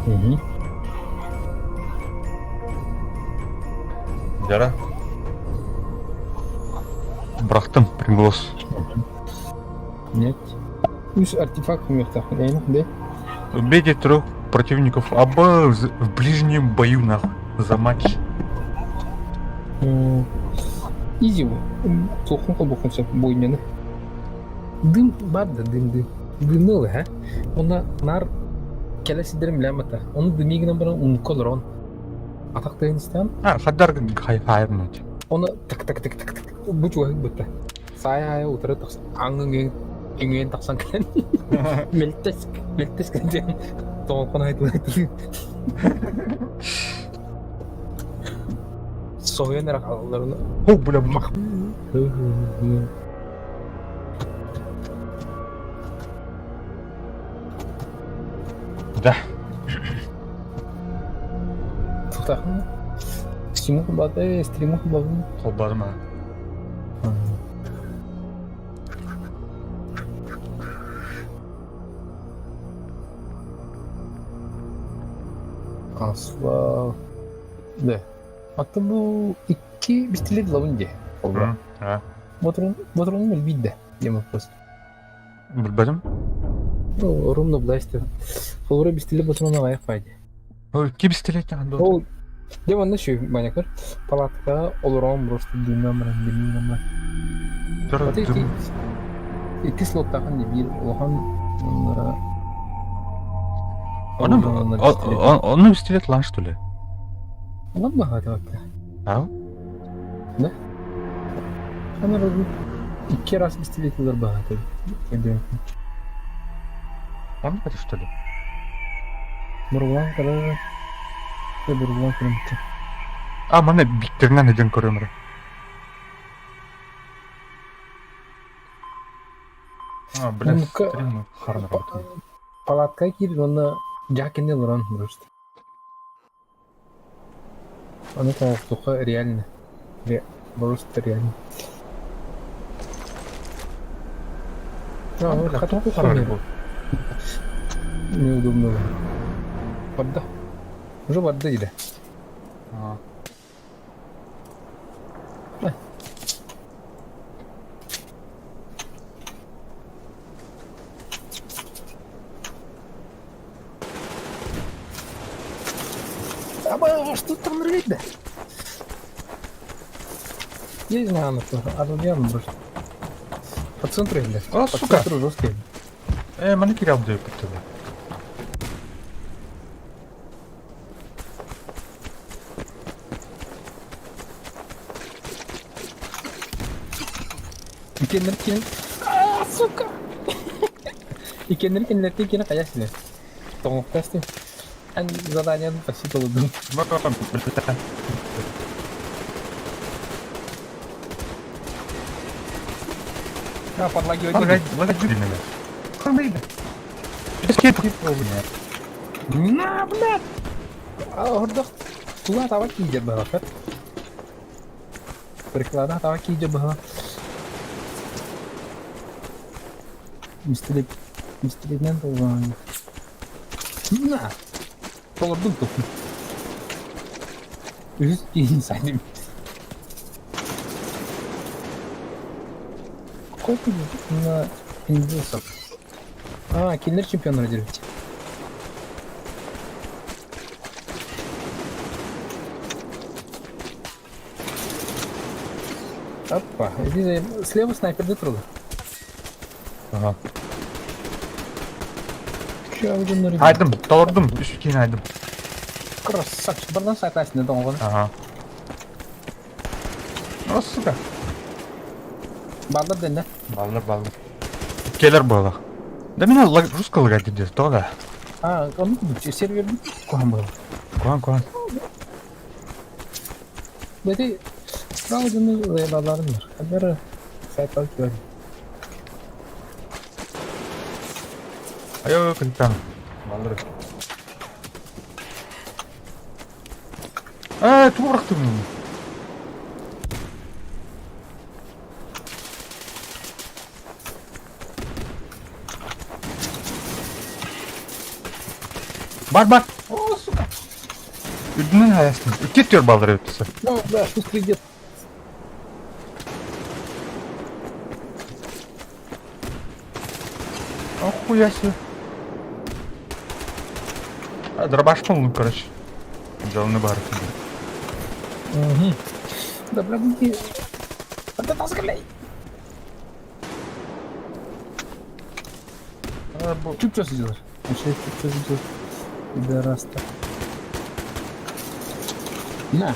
Hı. Жара. Бырактым, Принглос. Нет. Үш артефакт мертвых, да? Убейте 3 противников АБ в ближнем бою, нахуй, за матч. Изи bu. Soğuk mu bakınca boyunca. Dım var da dım. Dım ne oluyor ha? Onda nar kelesilerim bilemete. Onu dımigine bana unkolur on. Atak dayın isteyen. Хаддар хайрнуть. Onu tık. Bu çuval bitti. Saya utara tak. Angin ingin tak sangkan. Meltes kan dia. Tolong kena itu. Soğuyan erak alırını. О, бля, мах. Да. Tutakın. Simu kubate, streamu kubate. Қолдадым, а. Asla. Ne? Hatta bu iki bisiklet lavınca. Oldu. А. Motorun mu bildi? Yemek pas. Білбедім. O rumda bulaştı. Sonra bisiklet motoruna ayak faydı. Кибістелет янды. O devamlı şu manyaklar. Palatka olurum просто bilmem. Hatta iki slot takın diye bir ohan Onun пистолет lan, что ли? Lan mı hadi hatta? А? Hemen o iki ras bisiklet olur bana tabii. Он это, что ли? Бурган kadar ve Burgан kırmızı. Мана биктиринен эден көрөмүр. Блядь, Ну-ка. стрим харна работает. Палатка кир, onu Джакинде Лоран просто. Она там только реально. Просто реально. Вот хотел Харна. Неудобно. Вода. Уже вода иде. Что там рыда? Я не знаю, что. Армян просто. По центру, блядь. О, По сука. центру жесткий. Мана кирял даю под тебя. Икенеркен. Сука! Икенеркен летекene kayak sih. Tolong tes tuh. Kan zadanya tuh pasti kalau dong. Dapat lagi Лагать меня. Харна. Эскейп. Nah, benar. Orada tua tawa ki jabah kan. Berkelana tawa ki jabah. Mistrikten tuh. Nah. Tolong tuh. Üst insan. Сколько на индусов? Киллер чемпион родились. Опа, иди, слева снайпер до труда. Ага. Че, вы думали? Айдым, тордым, үсүкейин айдым. Красавчик, бардан сайтасында доңгон. Ага. О, сука. Балдар денде. Балдар. Келер было. Да меня жестко лагать идет, то да. Onu bu server kohan böyle. Kuan. Dedi, Rauda'nın reybalarım var. Kadar sayt alıp böyle. Ayo, kentang. Балдар. Тура бырактым. Бар. Üdünün hayasını. Git diyor baldır ötüsü. Ну, да, пусть идет. Охуя себе. Дробашком, ну, короче. Джалны бар. Угу. Да, бля, где? Да, тазгали. Ты что сделаешь? А что ты сделаешь? Пидораста. На.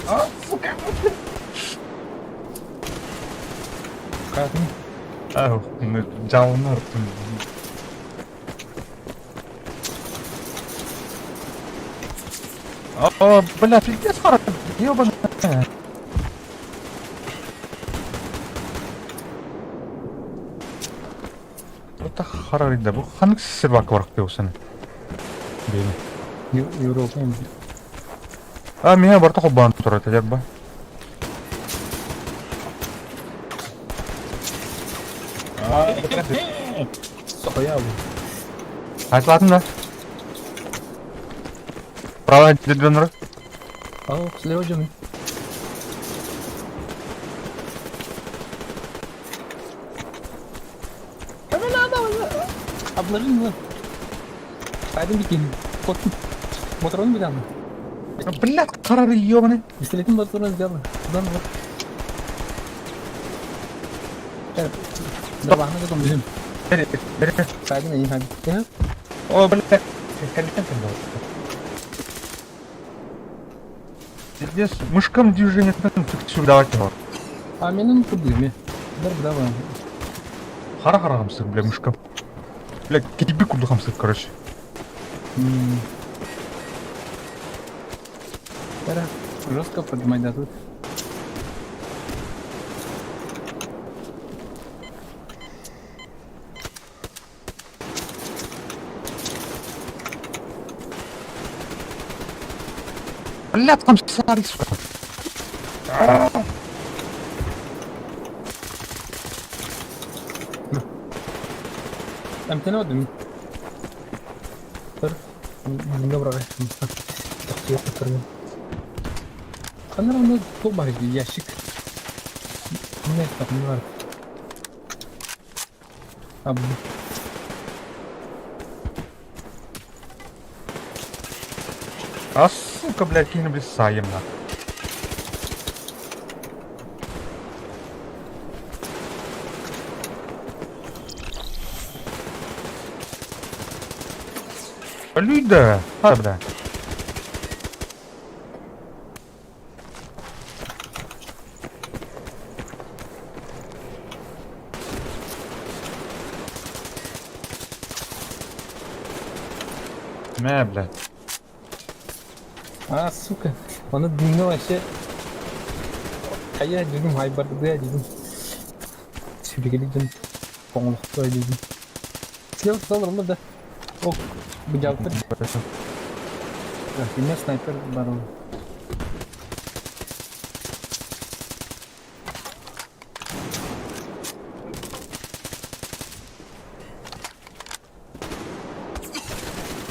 А, сука! Как мне? Ау, ну, джалнар. О, бля, пиздец, хара, ёбаная. Это хара, да, бу ханк сирвак варк деусен. Бейни. Европа. А, меня барта хоббан турат, ядба. Стоял. Айтылатын да. Права дедвенер. Ау, слева жаны. Обложи его. Пойдем беги. Вот. Моторон бегал. Блядь, харары ёбаный. Пистолетный моторон сделал. Куда он вот? Давай, на каком бежим? Бери. Пойдем, я не знаю. О, блядь. Пиздец, мышкам движение фиксируй, давай его. А меня на кубыме. Давай. Хара хамсык, бля, мышкам. Бля, киби курду хамсык, короче. Пора. Жестко поднимать до тут. Блядь, там сари, сука. Там ты один. Добро. Я покормил. Она равно добавить ящик. Нет, так не надо. А, сука, блядь, кинь, блядь, саем, на. Люда! А, бля. Не, блядь. А, сука. Onu dinle вообще. Kaya dedim, haybarda ya dedim. Sürekli dedim. Konulukta dedim. Silah tutalım da. O bıçaktır. Yine sniper var o.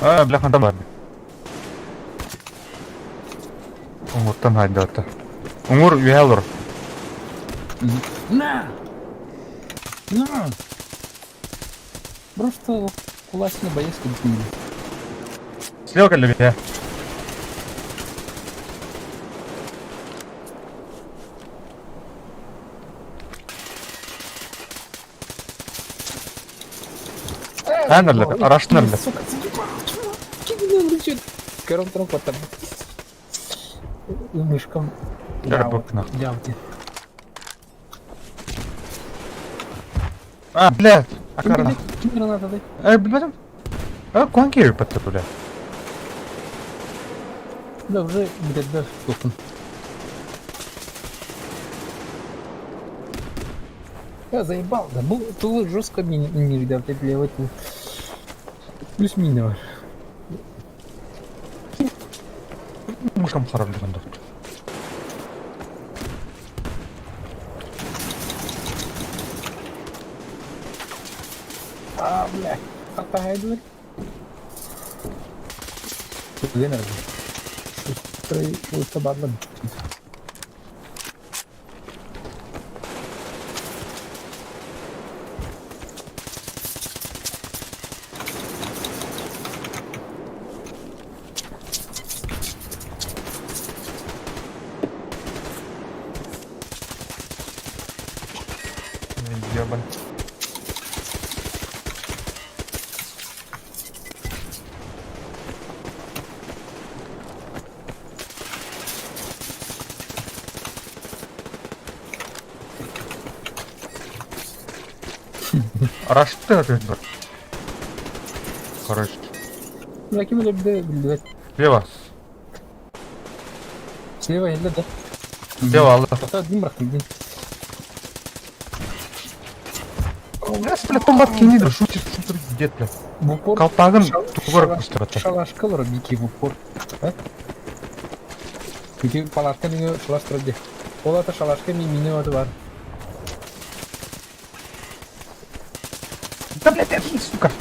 А, бляха, там ладно. Умуртан хайда ата. Умур юхелор. На! На! Просто кулачный боец как не. Слева калеве. Анерле, араштнерле. Сука, Корон потом. Мышком. Ярбок нахуй. Явки. А, блядь. Акарна. Граната дай. Блядь. А, куанкири патты, блядь. Да, уже где-то даже сколько. Я заебал, да. Тулы жестко не видал, ты левый тул. Плюс мина. Мушам харап дегенде. А, бля. Хатайдылар. Куден арзы. Шустрый улта бадлан. Ебан. Рашты опять бар. Короче. Лаки böyle bildi. Слева. Слева елді да. Слева алды. Тоқта дим бұрақтым дим. Блядь, комбат киниді. Шутер дед, блядь. В упор. Калтағын туғырып көстірді. Шалашқылыр бики в упор. Бики палатқа неге шалаштырды. Ол ата шалашқа мен мені оды бар. Да, блядь, это сука.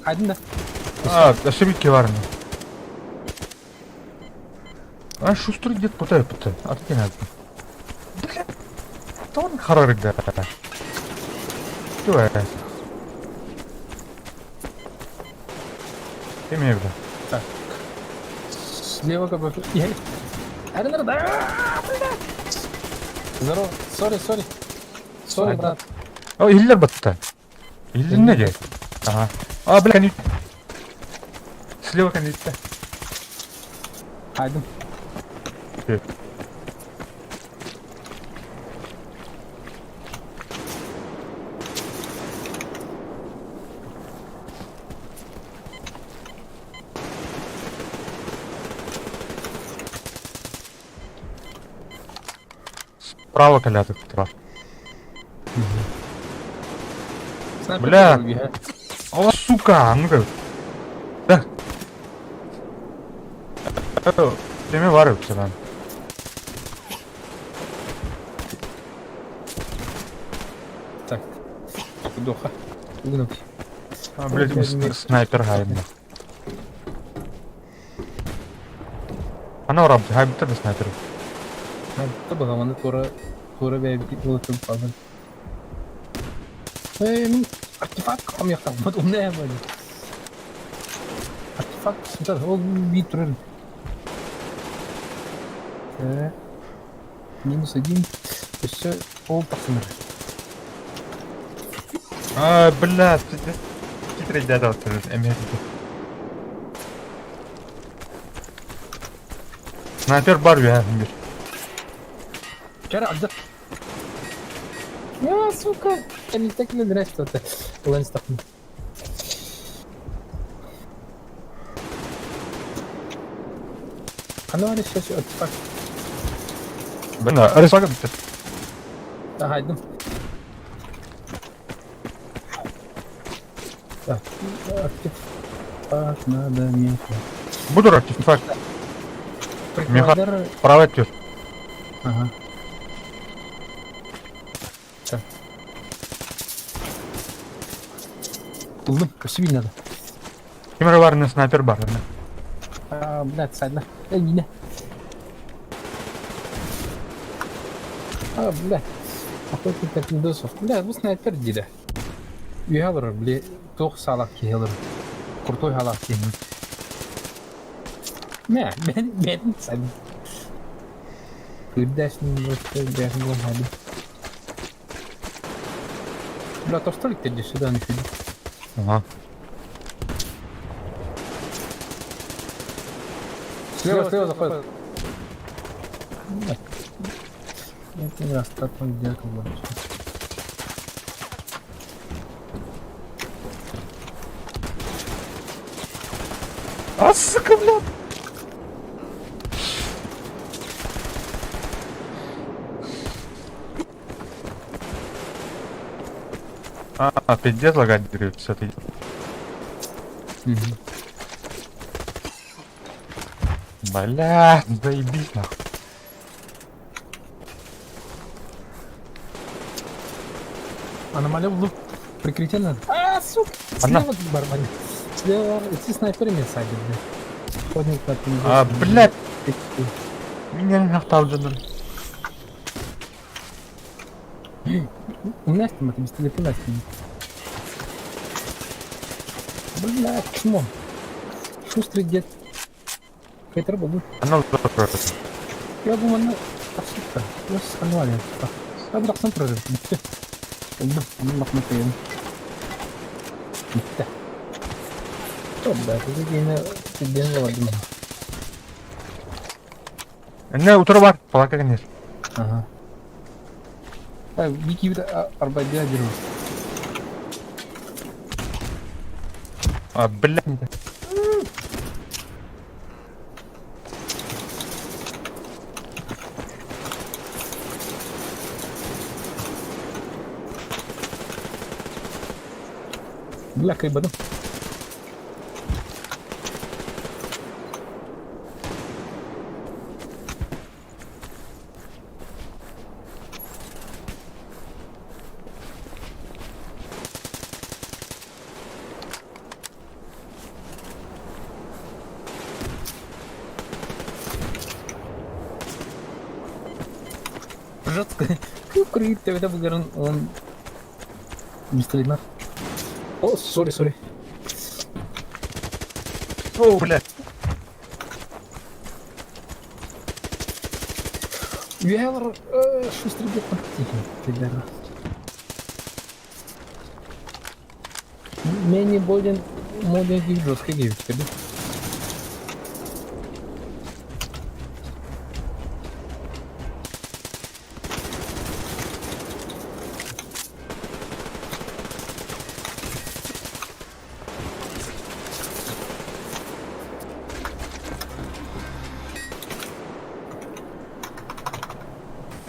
Айдын да. Ошибки варны. Шустрый дед пытает. А ты не надо. Блядь. Да он харарик, да. Чего это? Ты меня, бля. Так. Слева как бы... Аренар, да! Здорово. Сори. Сори, брат. О, иллер батта. Иллер не делает. Ага. А, бля, конец. Слева конец-то. Айдын. Окей. Справа коляток трав. Бля. О, сука, ну-ка. Да. Теме варю сюда. Так. Доха. Угнал. А, блядь, снайпер гайбна. Ana oramdı, hay bitti de sniper. Tabi zamanında sonra ve bir ulaşım falan. Min artefakt kam yaktan. Mat onu ne yapmadı? Artefakt sıkıntı. O bir turun. Минус 1. Еще пол пацаны. А, блядь, хитрый дядя вот эмет. Снайпер бар ya, bir. Вчера отдал. Я, сука. Я не так не нравится что-то. Лэнс так. А ну, сейчас артефакт. Ben arasaka bitti. Ага, иду. Так, артефакт надо меха. Буду артефакт. Прикладер. Право тёт. Ага. Так. Buldum. Kaçı bin adam. Kimere var ne sniper бар. Блядь, садна. Yine. Блядь. Охотник как Индосов. Блядь, bu снайпер дейді. Үй алыр, блядь, тоқ салақ кейлір. Крутой халақ кейлір. Ne, ben sen. Кырдашын бәрін болмады. Бля, то что ли ты здесь сюда не фиди? Ага. Слева заходит. Это не раз так он делает больше. А, сука, блядь. Пиздец лагать деревья с этой. Мгм. Бля, заебись нахуй. Аномалия в лук. Прикрытие надо. Сука! Она- Слева тут барбарин. Слева эти снайперами садят, блядь. Ходник на пиздец. Блядь, меня нахуй уже. У меня автомат, без телефона автомат. Блядь, чмо. Шустрый дед. Какая-то рыба будет. Она уже просто. Я думаю, она... Ошибка. Просто аномалия. Надо сам прорыв. Ну, махнутый. Да. Что, да, это день думаю. Не, утро бар, пока конечно. Ага. Вики арбайда держу. Блядь. Бля, кайбану. Жестко. Курит, тогда выгорен, он... Пистолет. О, сори. О, блядь. Вялор, шустрый бег. Тихо, пидора. Менее болен, моден гив, жесткая девочка, да?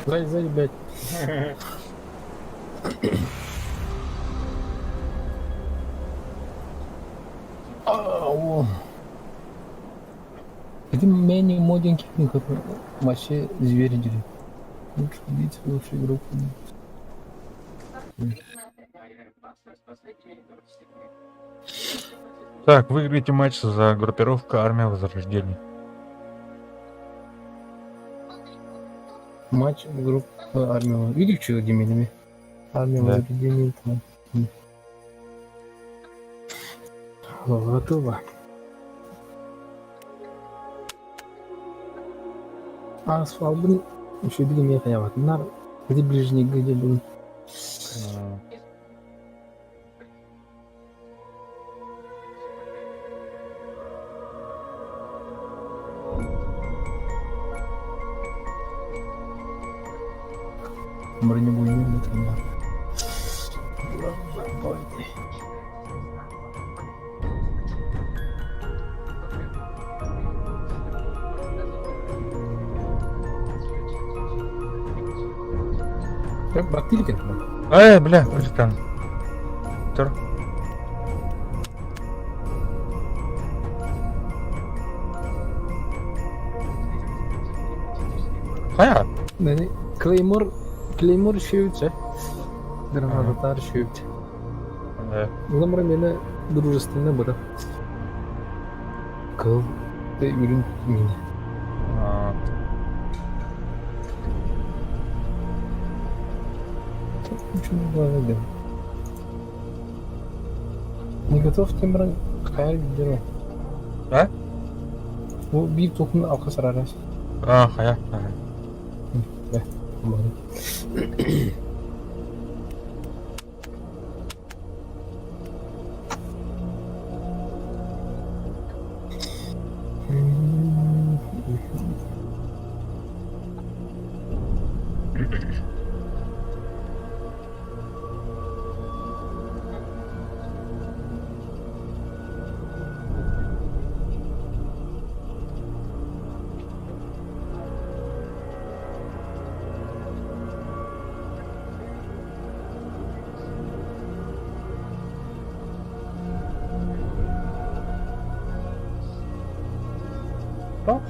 Сзади, блядь. Ау. Это менее модненький, как вообще звери дерет. Лучше убить, лучше игру. Так, выиграете матч за группировка Армия Возрождения. Матч группы армии. Видишь, что Демидами? Армия Да. Возрождения. Готово. Асфальт еще длиннее понятно. Нар, где ближний, где был. Бронебойный это. Как бактилик это? Бля, прилетан. Тор. Хая. Клеймор шевче. Гранатар шевче. Уламра мені дружественне буде. Кыл, ты ürün мини. Ничего не говорил. Не готов Тимран хайр делать. Bu bir topun arkası arası. Хая. Да, можно.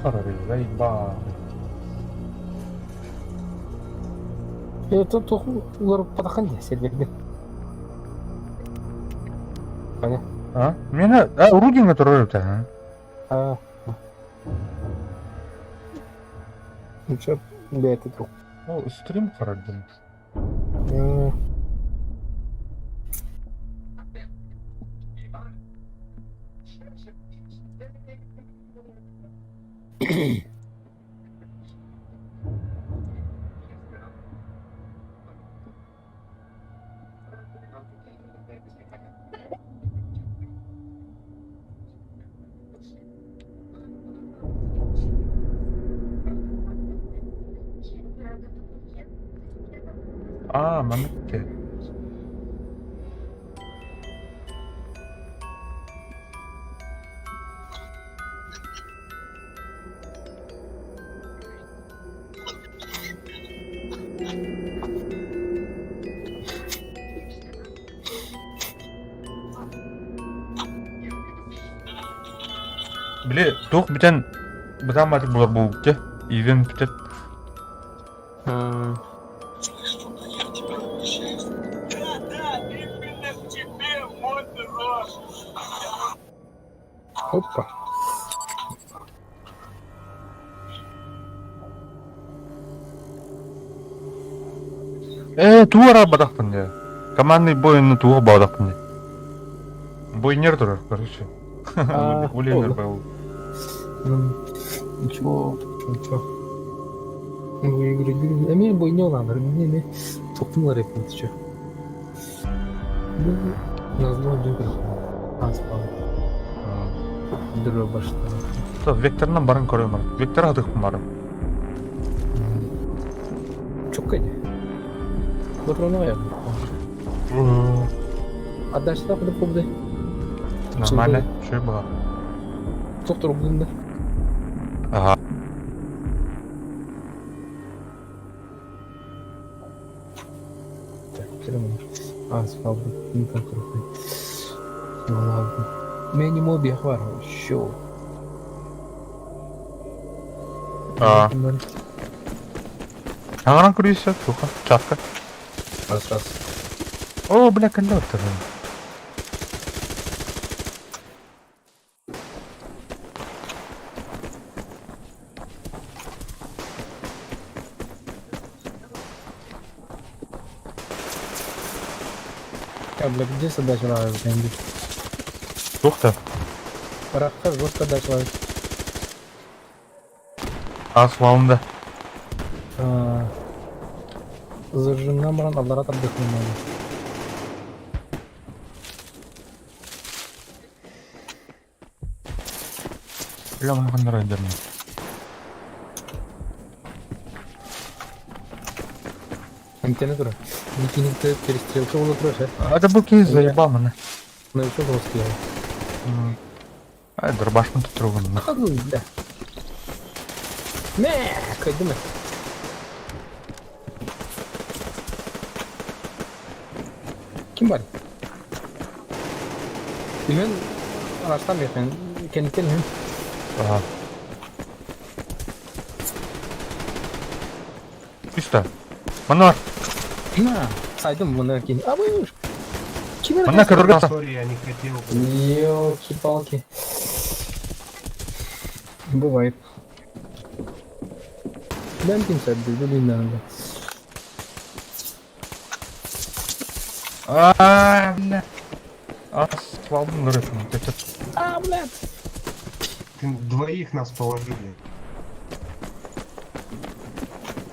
Харары, заебал. Это улар подахан де серверге. Понятно. А? Мені... Рудінга торгують, а? А. Ну чё, да это друг. О, стрім харады. А, мамытте. Біле, тоқ бітен... Бітен матик болар болыпты. Ивен бітет. Опа. Туара бадақпын де. Командный бойынны туға бадақпын де. Бойнер тұрар, короче. Улемер был. Ничего, ничего. Выиграли. А мне бой не надо, мне топнула репнуть, что. На зло дюгра. А, спал. Дурой башта. Векторнан барын көрөмөр. Вектор адықпын барын. Чукай. Вот оно я. А дальше так куда побды? Нормально, що было. Доктор убдында. Ага. Так, прямо. А, спал. Не так трохи. Ну ладно. Мені мобі хвар. Що? Аңаран көрүйсі, туха, чатка. Раз. О, бля, коллектор. А, бля, где задача лазить? Тухта. Рахтар, вот задача лазить. Асфалында. Зажжена мран, аллара табдых не надо. Бля, маған райдермен. Антенна тура. Викинигті перестрелка было проще. Это был кейс заебал мене. Ну и что просто я? Ай, дробашмын тут тұрғын. А ну, бля. Не, кайдыма. Kim var? Bilmem araçtan bekleyin. Kendikten hem. Ага. Üstte. Mana var. На, saydım bunu erkeğini. А buyur. Kim Mana körürgen. Сори, я не хотел. Ёлки-палки. Бывает. Ben kimse değil, bilmem de. Ааа, бля. Асфалдың нұрысын. А, блядь. Двоих нас положили.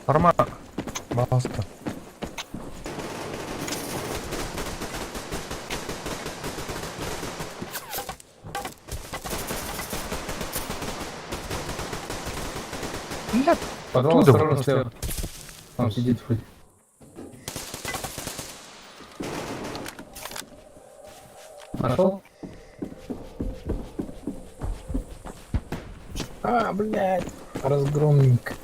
Парма. Басты. Бля. Потом Оттуда осторожно вот. слева. Там сидит вроде. Нашел? А, блядь. Разгромник.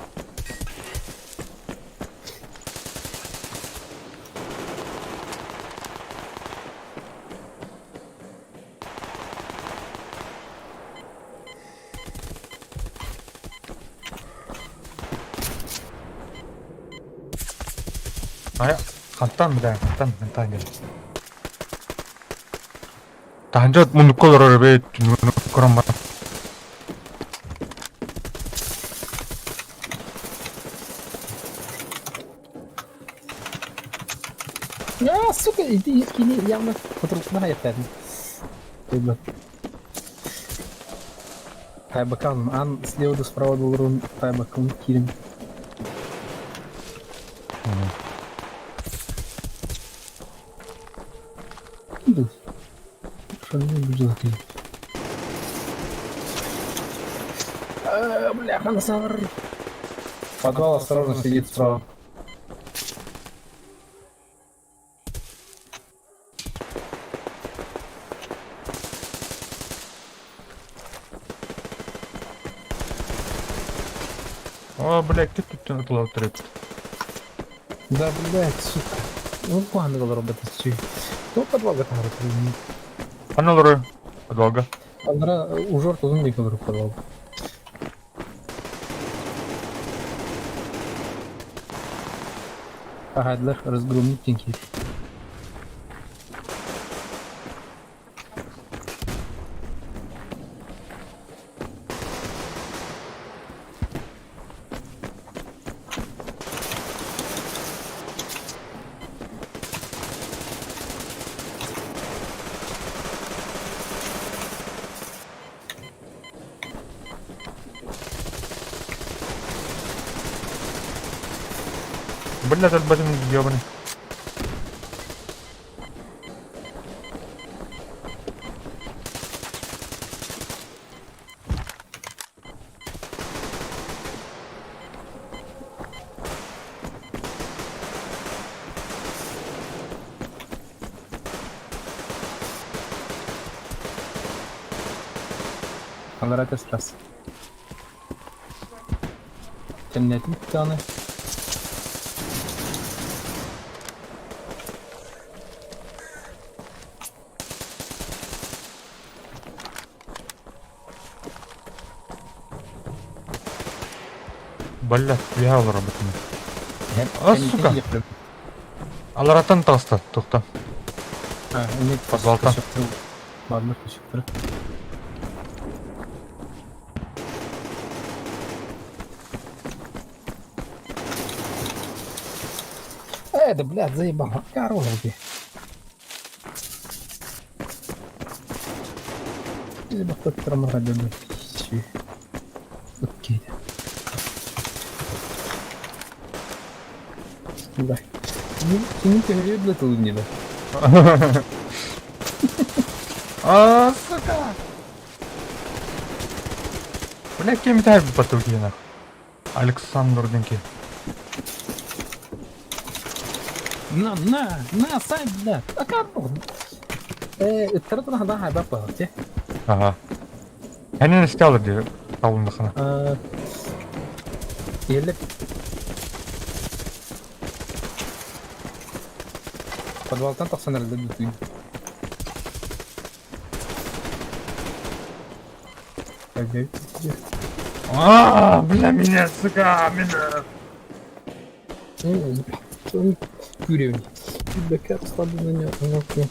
Ая, хантан бля, хантан гel. Танжат мундук колор бе көрөм. Сука, иди, скини, явно потрупная опять. Ты, Тайбакан, ан слева до справа до урон Тайбакан килим. Да. Что не буду ты? Бляха, насар. Подвал осторожно сидит справа. О, блядь, ты тут наклал трип. Да, блядь, сука. Ну, погано було робити цю. Ну, подвал готовий. Аналоры, долго. Андра у жорту зомбі коли подвал. Ага, для розгромнутенький. Блядь, этот батин ёбаный. Андра тестрас. Cennetin bir tane. Блядь, я алар батин. А, сука. Алар atan таста, тохта. Ha, ne Подвалдан. Varmış ışıkları. Да, блядь, заебал. Коровки. Заебал, кто-то трамвай. Окей. Да. Синий говорит, блядь, не да. А, сука. Блядь, кем это потуги нах? Александр Денки. На, сай, блядь. А как он? التلاتة ده هضيع هيبقى صح؟ Ага. أنا نستعرض دي طاولة نخنا. يلك подвалдан тахсан әлде бүтін. Бля, меня, сука, меня. Уровень. Бэкап слабый на него.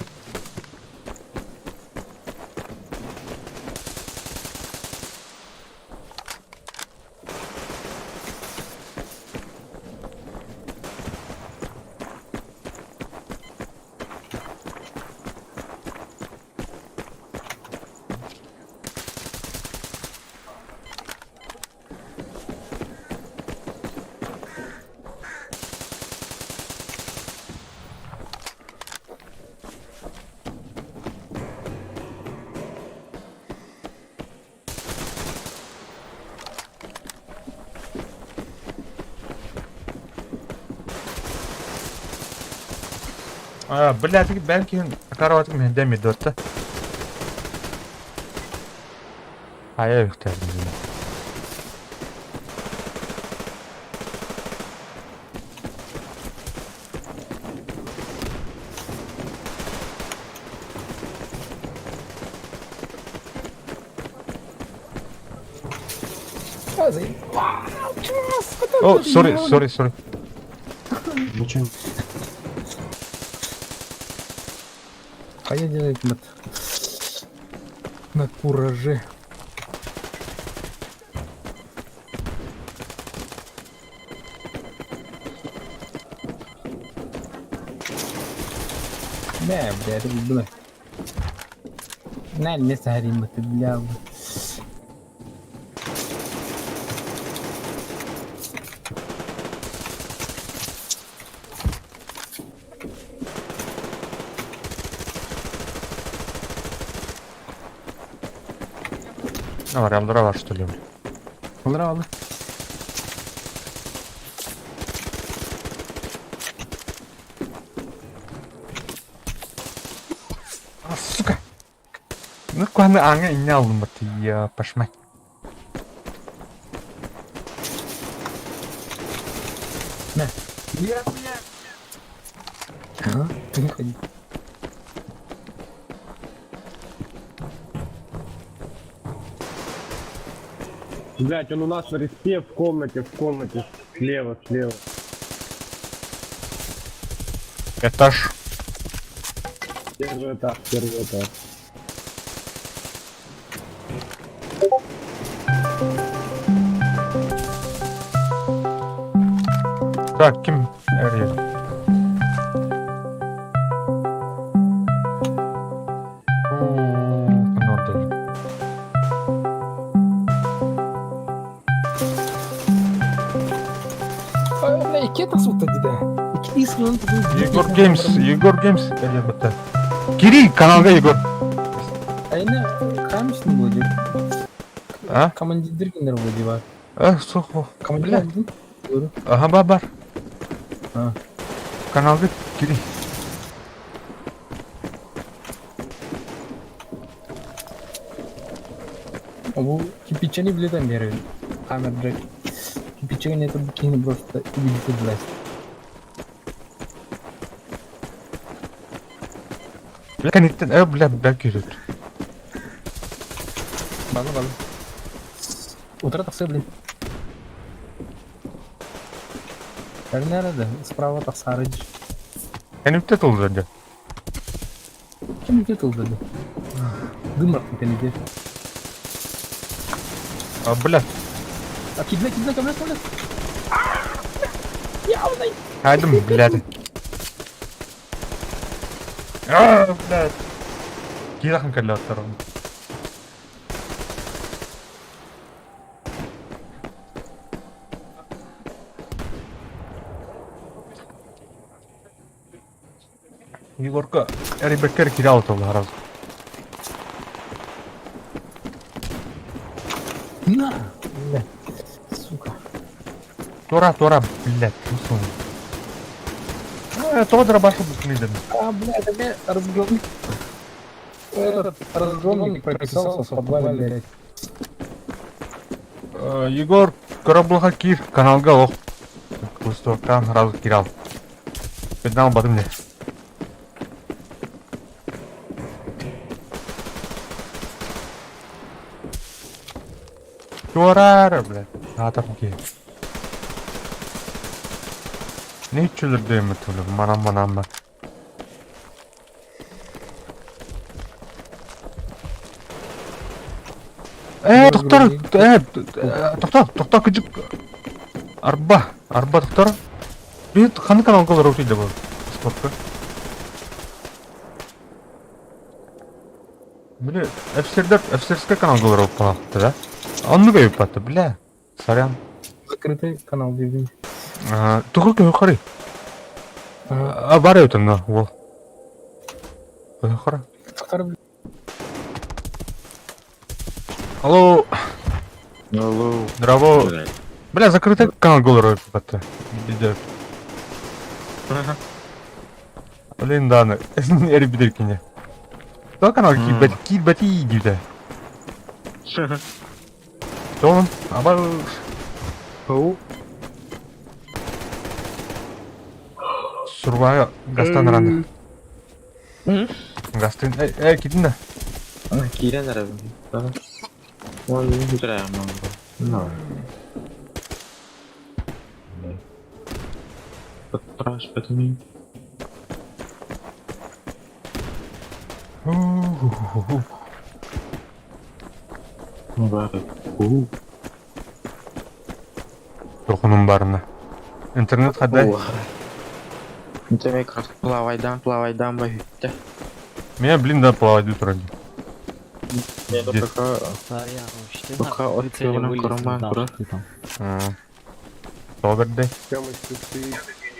Бля, belki karavati mi demedi orta. Hayır ihtiyacım yok. О, sorry. Ничего. А я делаю вот на кураже. Да, бля, это было. На место горим, это бля. Var yandıra var что ли? Ладно. А, сука! Ну, куанı аңа ине алдым бат, я пошмай. На. Ага, ты не ходи. Блять, он у нас в респе в комнате, слева. Этаж. Первый этаж. Так, kim? Her yer. Ben oradayım. Бля, ике тасута диде. İki ismini Егор Геймс. Elbette. Giri kanalga Егор. Ayna kamıştın bu diyor. Ha? Командир киндер вроде var. Сухо. Командир Бля. aldın. Doğru. Aha бар. Ha. Kanalga giri. Bu кипичени билетен бери. Камер direkt. Кипичени это бикини просто убедите власть. Бля, kanitten bля giri. База. Утро таксы, блин. Nerede? Справа так сарыч. Kanitten oldu önce. Kim tutuldu dedi. Дым rakipeni. Bля. Кидна, камера. Явный. Haydim блядь. Блядь. Гирахын кәлі аттарым. Егорка, ребеккер кире алып oldu harаз. На! Бля. Сука. Тора, блядь, мусун. Тодра башы букмиден. А, бля, это мне разгромник. Этот разгромник прописался в подвале, блядь. Егор, кораблыға кир, каналга оқ. Кустовтан разы кир ал. Беден албадым не. Тора, блядь, атам ки. Ne içilir değil mi türlü? Manam bak. Doktor, doktor küçük. Arba doktor. Bir kanı kanalga olur öteydi bu. Sportka. Bile, F-Series kanalga olur öteydi da. Onu da yapatı, bile. Saryan. Закрытый канал, дебил. Тугук yukarı. Бар өтің, ол. Yukarı. Закрытый. Алло. Алло. Здраво. Бля, закрытый канал голый репата. Иди. Блин, да, эри бидеркине. Кто канал кибати иди. Что? Абар. Оу. Сурвая гастан ранды. Гастын. Кидin de. Kira nara bu. Onu güzel ama. No. Подпрашивать мне. Бар. Тоқуным барына. Интернет қадай? Демек, плавайдан ба хүтті. Мен блин плавать тұрады. Мен пока от көлінен құрыман құры. Собердей. Тёмочка,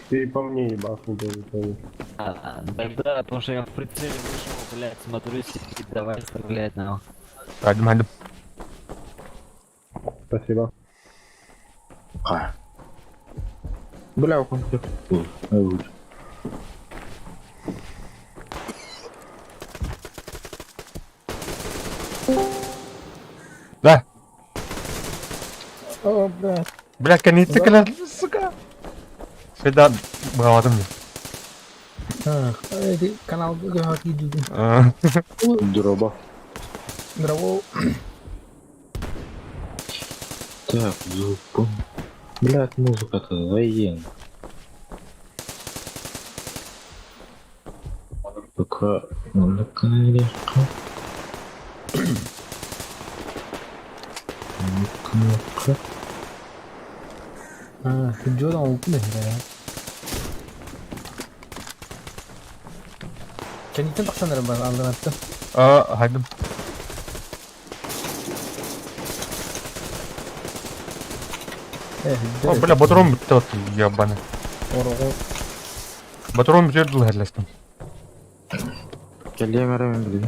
ты по мне ебахнул тоже, Тёмыч. Да, потому что я в прицеле вышел, блядь, смотрю, сидит, давай стрелять, нахуй. Haydi. Спасибо. Бля, он тут. Да. О, блядь. Бля, канитті кілер, сука. Сюда бағаватым мен. Каналға хат идудің. Дроба. Драво. Так, звук. Блядь, музыка-то военная. Пока на корешка. Jodan oldu ne ya? Kendin bak sanırım ben aldın attım. Haydi. О, бля, батаром бітті от, ябаны. Орого. Батаром бітті дұл әрлестім. Келемерім білді.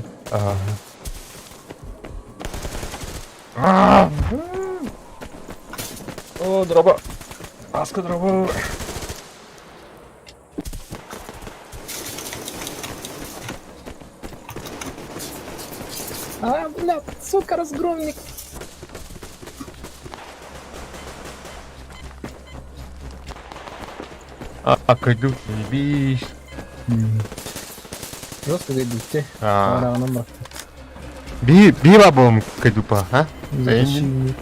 О, дроба. Аска дроба. Блядь, сука, разгромник. Кайду, ебись. Жестко гайдуте. А. Арағынан бak. Би бабам кайду па, а? Защитник.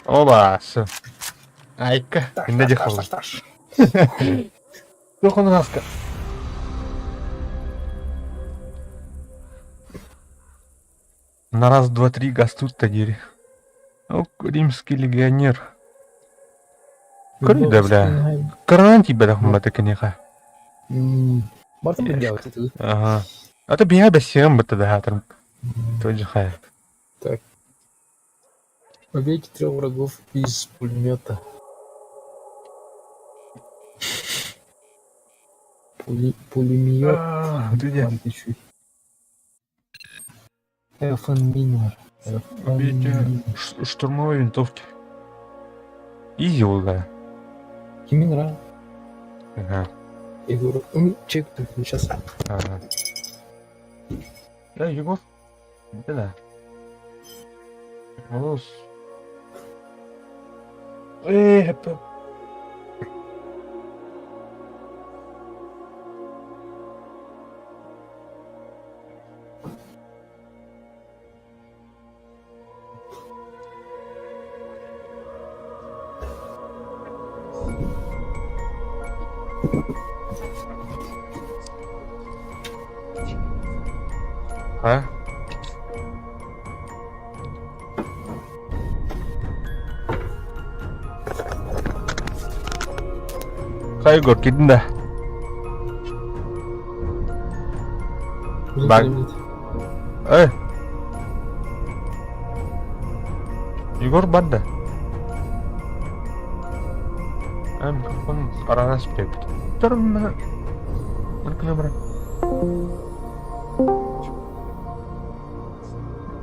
Оба, все. Айка, инде де хол. Таш. Тоқын раска. На раз, два, три гастут тагири. О, римский легионер. Көрді, бля. Көрінен тебе да хуматы кенеха. Барты бір делать это. Ага. А то бия бәсем бұтты да хатырым. Тот же хай. Убейте 3 врагов из пулемета. Пулемет. Где? FN Minor. Убейте штурмовой винтовки. Изи улга. Кимин Ага. Егор, чек сейчас. Ага. Да, Егор. Да. Волос. Это. А? Хай гор кидинда. Bak. Егор банда. Mikrofon arana spek. Turun mana? Mana?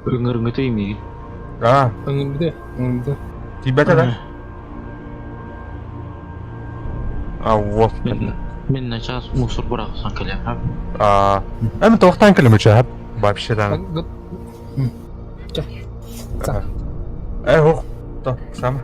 Rengger itu ini. Önümde. Tiba-tiba kan? Allah. Мен сейчас мусор бұрақсан келем, Әмін тоқтан келем өчі, вообще да. Оқ, то, сама.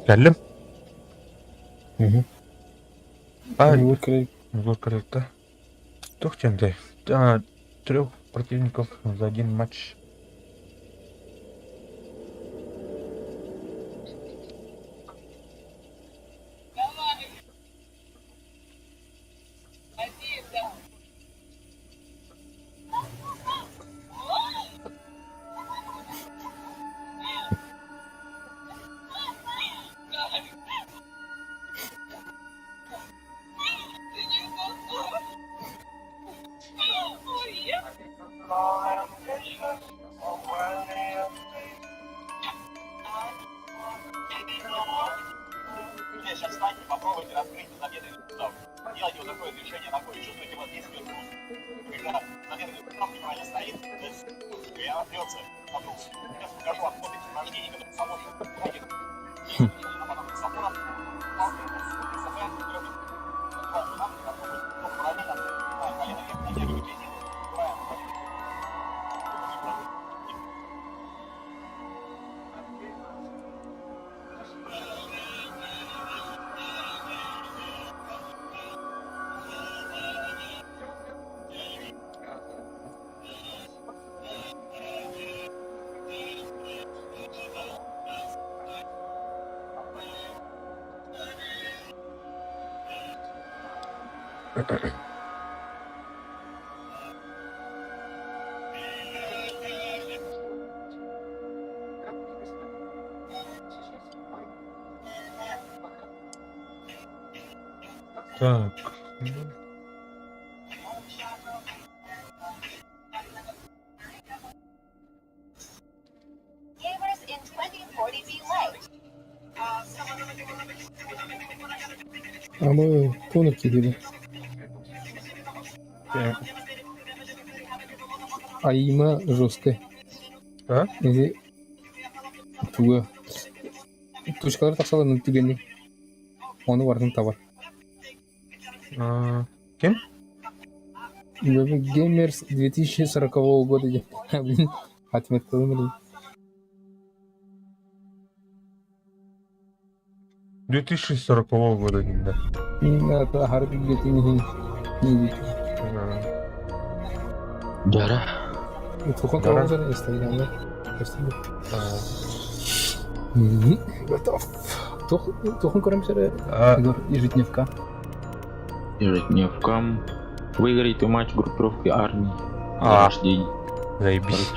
Geldim. Мгм. А, Вот край. вот корректно. Тух чем-то. 3 противников за один матч. Так. Gamers in 2040 be late. Ama konuk gibi. Ayıma жесткая. А? Эти туга. Тушкалар таксалар нүктүгенди. Оны бардым табар. Кем? Геймерс 2040 года. Блин, отметкалым или. 2040 года, да. Это харби где-то не Жара. Тухан Дара. калган истеген да. Готов. Тухан көремсер. Игорь ежедневка. Ежедневкам. Выиграйте матч группировки армии. А. Рождение. Заебись.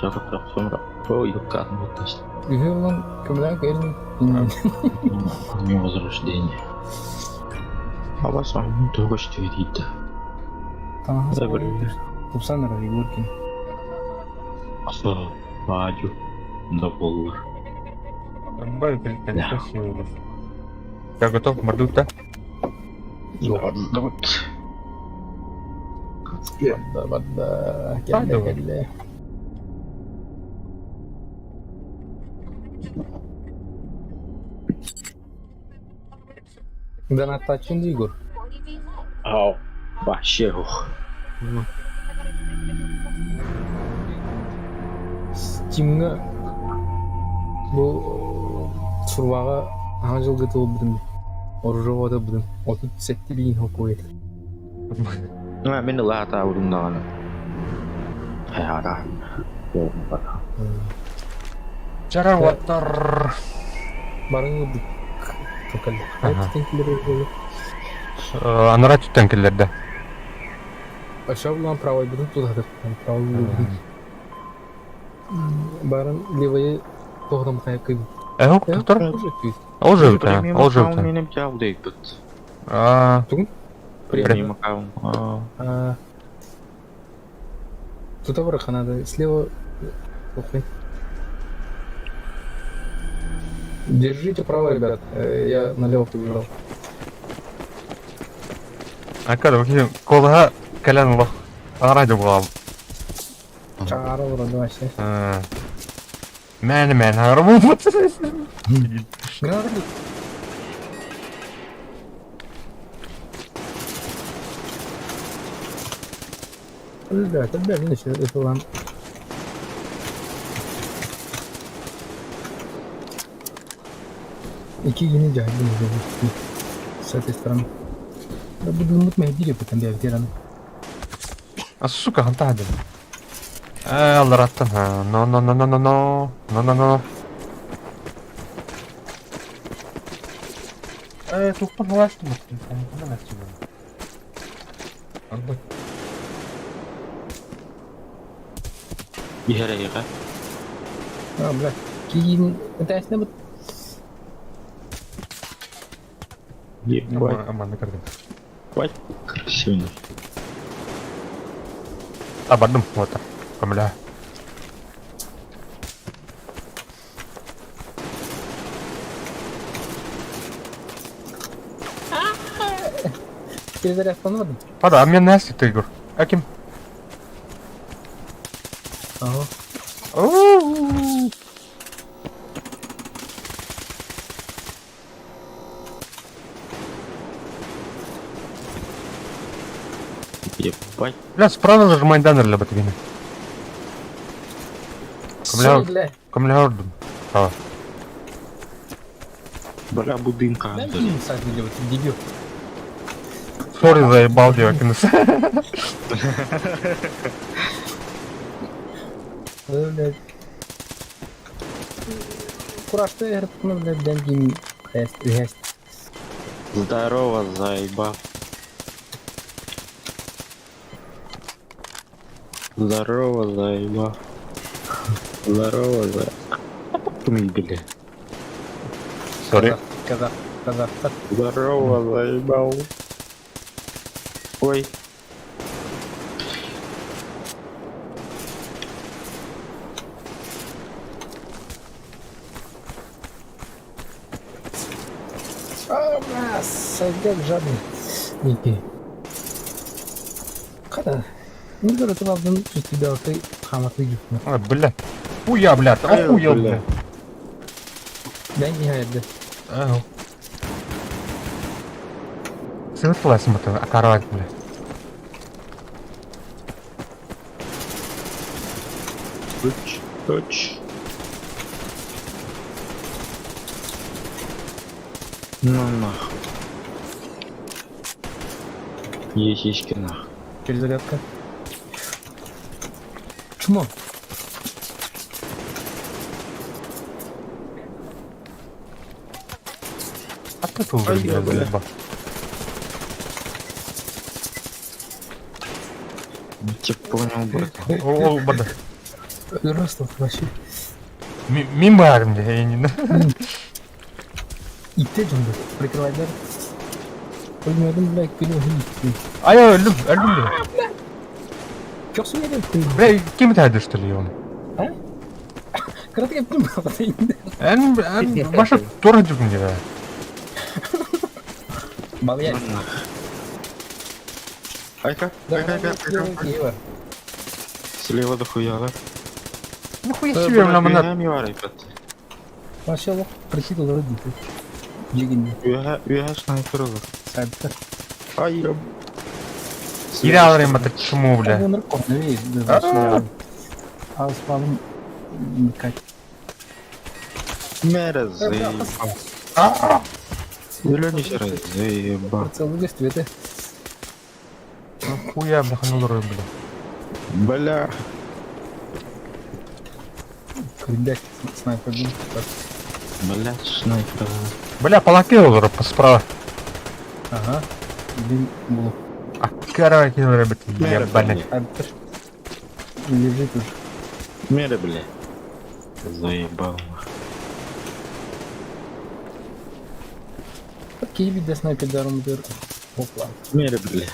Ой, как вот это. Игорь кемлен кайрын. Армия возрождения. А вас он только что видит. Tamam. Забыл. 90 lira Игорьки. Бадю. $1. Бай, красиво. Я готов, мордук-то? Ладно. Бадда. Hadi Кelle bakalım. кelle. Да на тачин Игорь. 40 be late. Ау. Вообще ух. Steam'ga bu survaga Ага жыл гыты ол будым. Оружовода будым. Отут сетти бейін хоку ет. Mä meni lähtää uuduntaan. Häärä. Jompata. Жараваттар. Барыңы бұд. Токалды. Ага. Айтты тенкілер өйді. Анара түттен келерді. Aşağı ulan pravayı budum tudadır. Pravayı budum. Барын левая тоғдам қая күйді. Туктар? Уже күйді. Ол жыл та, Премиум ол жыл аккаунт та. менің жау дейт бұд. Түгін? Премиум аккаунт. Туда врага надо. Слева... Охрень. Держите право, ребят. Я налево побежал. Акада, bakayım kolha kalen Allah. Aradı bu abi. Çağıra vurdu вообще. Men harım. Гранаты. Ребят, обязательно это вам. İki yeni cahil с этой стороны. Я буду мутные деревья там я ветераны. Сука, хантады. Allah attın ha. No. Tukpan ulaştım. Bunu nasıl yapayım? Anladım. Bir yere yıka. А, блядь. Киин. Это я с ним... Ебать. Aman ne kadar. Ебать. Красивый. Abardım вот так. Камля. Перезарядку. Hadi amyan ne yaptı Igor? Akim. Ага. Ебать. Бля, справа зажимай данер для батареи. Бля. Камля ордун. Ага. Бля, будинка. Дай мне сад видео, ты дебил. Сори заебал девакинус. Блядь. Кураж-то играть, ну, блядь, деньги есть. Здорово, заебал. Здорово, заебал. Здорово, заебал. Бля. Сори. Казах. Здорово, заебал. Ой. А, бля, сойдет жадный. Ники. Когда? Не говорю, ты вам чувствуешь себя, ты хамат выйдет. А, бля. Хуя, блядь. Охуел, блядь. Деньги говорят, да. Ага. Светлась мотор, окорвать, блядь. Точь. Ну нахуй. Есть нахуй. Перезарядка. Чмо? А ты тут уже, блядь, заебал. Я понял, брат. О, бада. Ростов вообще. Мимар, блядь, я не знаю. И ты джунга. Прикрывай дверь. Ölmüyordum belki beni Ay öldüm bile. Köksün yedim kuyum. Bre, kimi terdiştiriyor onu? Kırık yaptım mı kafada indi. En başa duracak gibi. Bal yer. Айка. Слева дохуя, да? Нихуя себе, ламанат. Мивар, ребят. Вообще лох прикидывал родителей. Жигин. Üye снайпер olur. Садка. Ay ya. Geri alırım hatta çumu bile. Onları kopyalayız. Вообще. Aspalım birkaç. Merhaba. Зеленый раз, заебал. Прицел выставит, Хуя, бляха, не лорую, бля. Бля. Ребят, снайпер, блин. Так. Блядь, снайпер. Бля, полаки лору справа. Ага. Блин, было. А короче, ребят, ебаный. Альтер. Лежит тут. Меры, бля. Заебал. Окей, видно снайпер даром дыр. Опа. Меры, бля.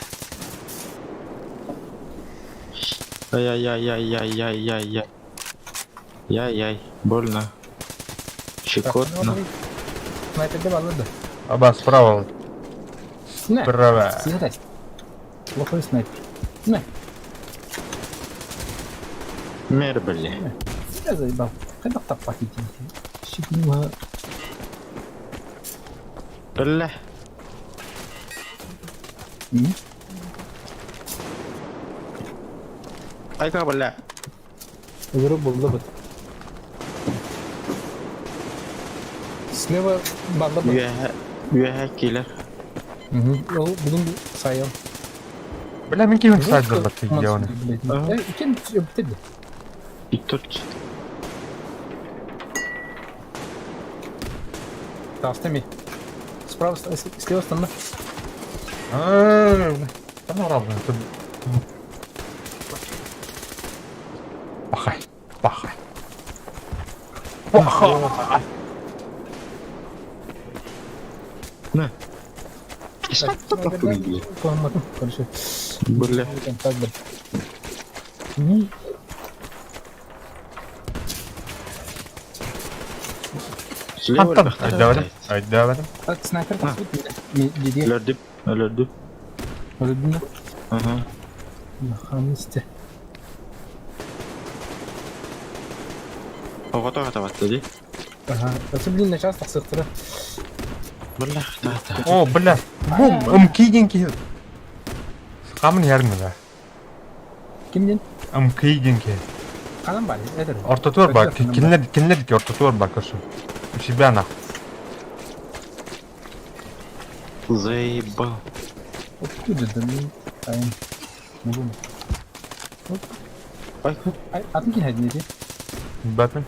Ай-яй-яй-яй-яй-яй-яй. Яй-яй. Больно. Щекотно. Снайпер давал, да? Оба справа. На. Справа. Съедай. Плохой снайпер. На. Меры, бля. Я заебал. Когда так пахнет? Щипнула. Бля. Айка, бля. Вырубил лобот. Слева банда был. Үеһә килер. Ол бүгін сайын. Бля, мен кемін сайдыр, бля, ты ебаный. Кен бітеді. И тут. Тастами. Справа, слева станда. Там равно. Пахай. Пахай. Пахай. На. Поламадым, короче. Бля. Так, бля. Слева Антон, бахта. айдавадым. Так, снайпер тасует. Деде. Өлөрдү. Өлдүнө. Ага. Хамисте. Ого-то атабатты ди. Ага. Осы блин, начал так сыктыра. Бля, та. О, бля. Бум, кейденки. Қамын ярмы да. Кимден? Кейденки. Канам бар, это. Ортотуар бар. Кинлердики ортотуар бар, көрсün. У себя нах. Заебал. Откуда да мен? Айым. Мулум. Ай, Ай, атын кин хайдын еде. Бәтмен.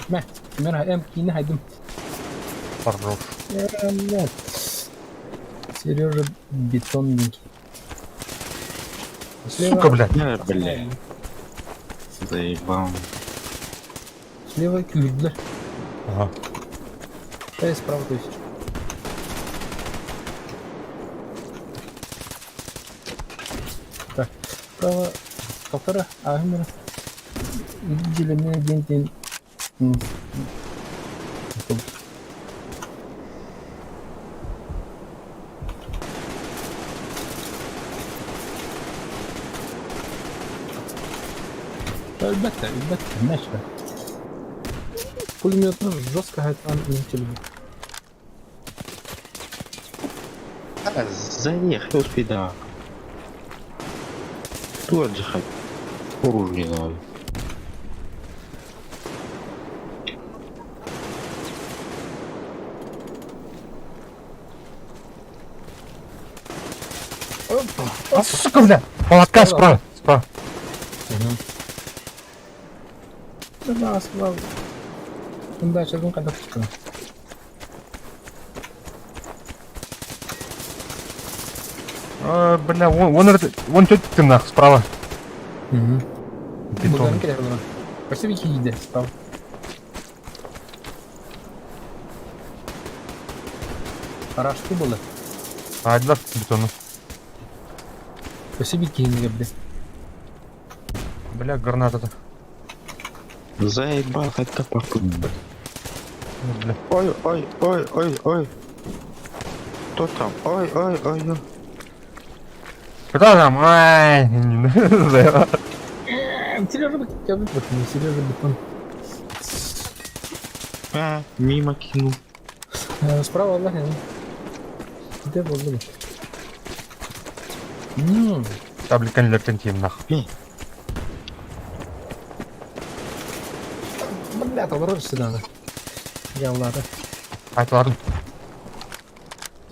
Мә, мен эм кини хайдым. Хорош. Нет. Сережа бетонненький. Сука, блядь. не, бля. Заебал. Слева кюрдлер. Ага. Да, справа то есть. Так, справа полтора, а именно видели меня день. Әлбәттә, мәшә. Пулеметны жестко айтқан менталитет. Заехал спида. Кто отдыхать? Оружие надо. А, сука, бля. Палатка справа. Справа. Да, справа. Да, сейчас он когда пускай. Бля, вон ты нах, справа. Бетон. Buradan gider buradan. Başta bir iki gider. Tamam. Araçlı buldu. Айдап бетону. Başta bir iki gider. Бля, граната-то. Заебал, это попутно. Бля. Ой. Кто там? Ой. Кто там? Ай, заебал. Сережа бетон. Сережа бетон. Мимо кинул. Справа Allah yani. Где buldu? Табликанлерден кейін нах. блядь, алар сюда. Яллары. Айтып бардым.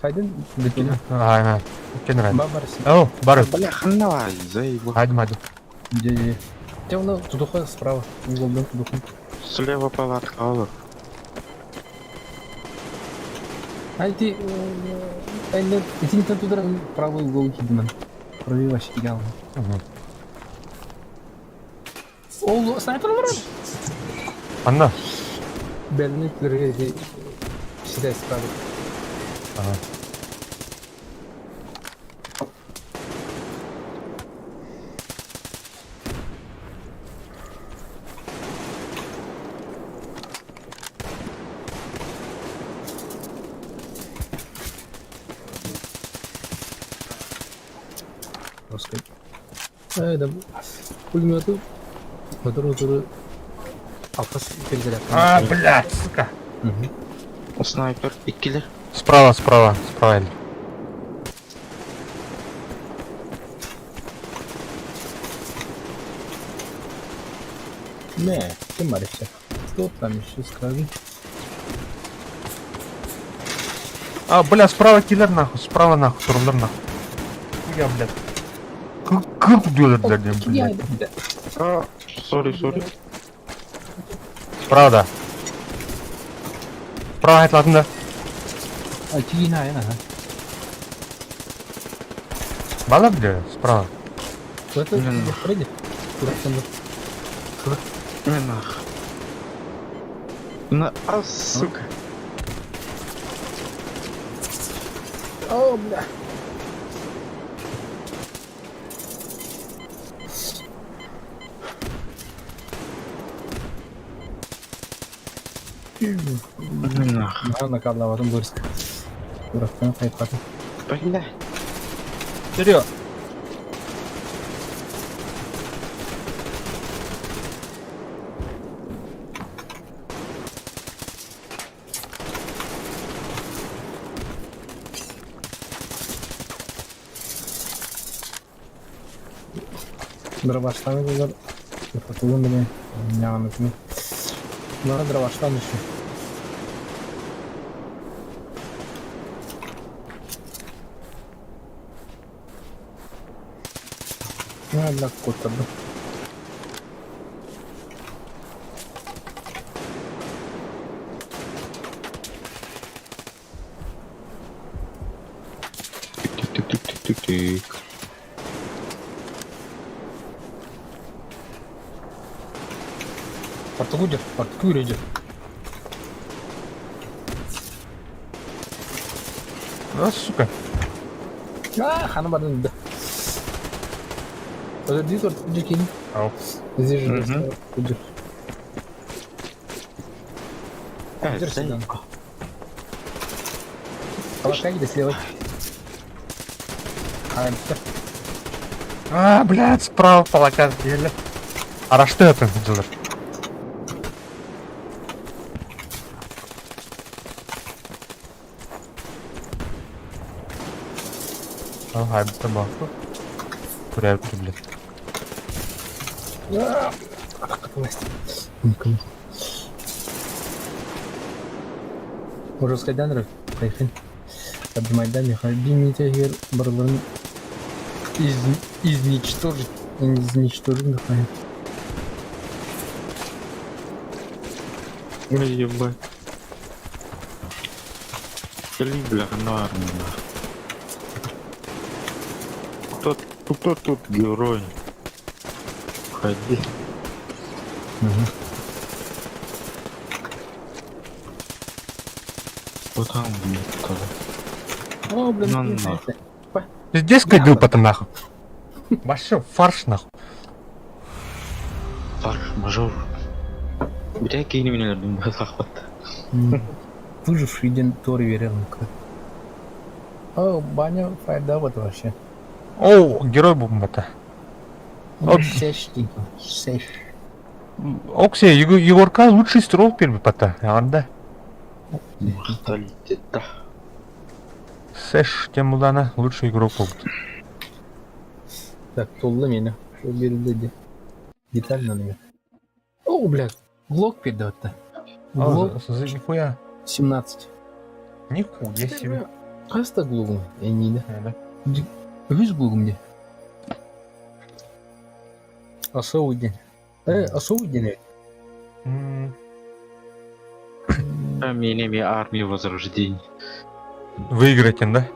Хайдын бекене. Айна. Кен район. Бар. О, бар. Бля, хана, заебал. Айдым. Же. Темно тудуха справа. Уголдан тудуха. Слева палатка алыр. Айти, айна, итинтен тудара правый угол кидман. Пробиваешь идеально. Ол снайпер бар. Анна. Белниклерге сюда справа. Ага. Раскай. Да. Пулеметы. Мотор. Алфас перезарядка. А, блядь, сука. Снайпер, иккилер. Справа. Эль. Не, кем баришься? Что там еще скажи? А, бля, справа киллер нахуй, справа нахуй, турнир нахуй. Я, блядь. Как делать, блядь? А, сори. Справа, да. Справа айтылатын да. А, тигина, ага. Бала, бля, справа. Это Фредди. Куда там? Нах. А, сука. О, бля. Нах. Накаблаватым бұрыс. Дұрақтан қайтқатым. Бля. Вперед! Дроваштан олар. Фотогон біле. Няғаныкны. Бұлары дроваштан үші. Ладно, кот-то. Тик. Артық үйрейді. А, сука. Ханым бардын да. Уже две торты джекин. Ау. Здесь же куджер. Куджер сюда. Палатка где слева. А, блядь, справа палака сделали. А что это, Джилер? Ага, это баху. Куряют, блядь. Уже скайдан рык, кайфин. Поднимайдан, нехай бимите барларын изничтожить. Изничтожить, нахай. Ебать. Или, бля, нормально. Кто тут герой? Ходи. Кто там, блядь, тоже? О, блин, Ну, не нахуй. Ты здесь ходил потом нахуй? Вообще фарш нахуй. Фарш, мажор. Бля, кинь меня, думаю, захват. Выживший день Тори верил. О, баня файда вот вообще. О, герой бомбата. Вот. Сештинг. Сеш. Окси, Егорка лучший строл первый пота. Анда. Менталитета. Сэш Темулана лучший игрок был. Так, толла меня. Что берет деталь на меня. О, блядь, глок передает-то. Глоб Нихуя. 17. Нихуя себе. Каста глобум, не. Да. 100 глобум не. Особый день. Особый день. А менее армию возрождений. Выиграть, да?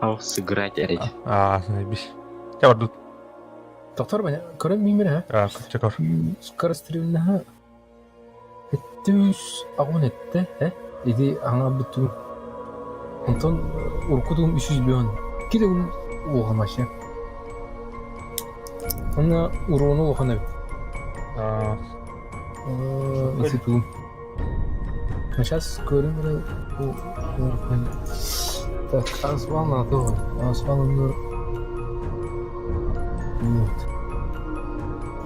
А сыграть эти. Заебись. Тебя ждут. Доктор бana көрем мимер ha. Чекар. Скорострельная. Түс агон этте, иди аңа бүтүн. Онтон уркудум 300 бион. Киде ул оғамашы. Ана урону оғана. Иситу. Сейчас көрем так, асфал надо. Асфал надо. Вот.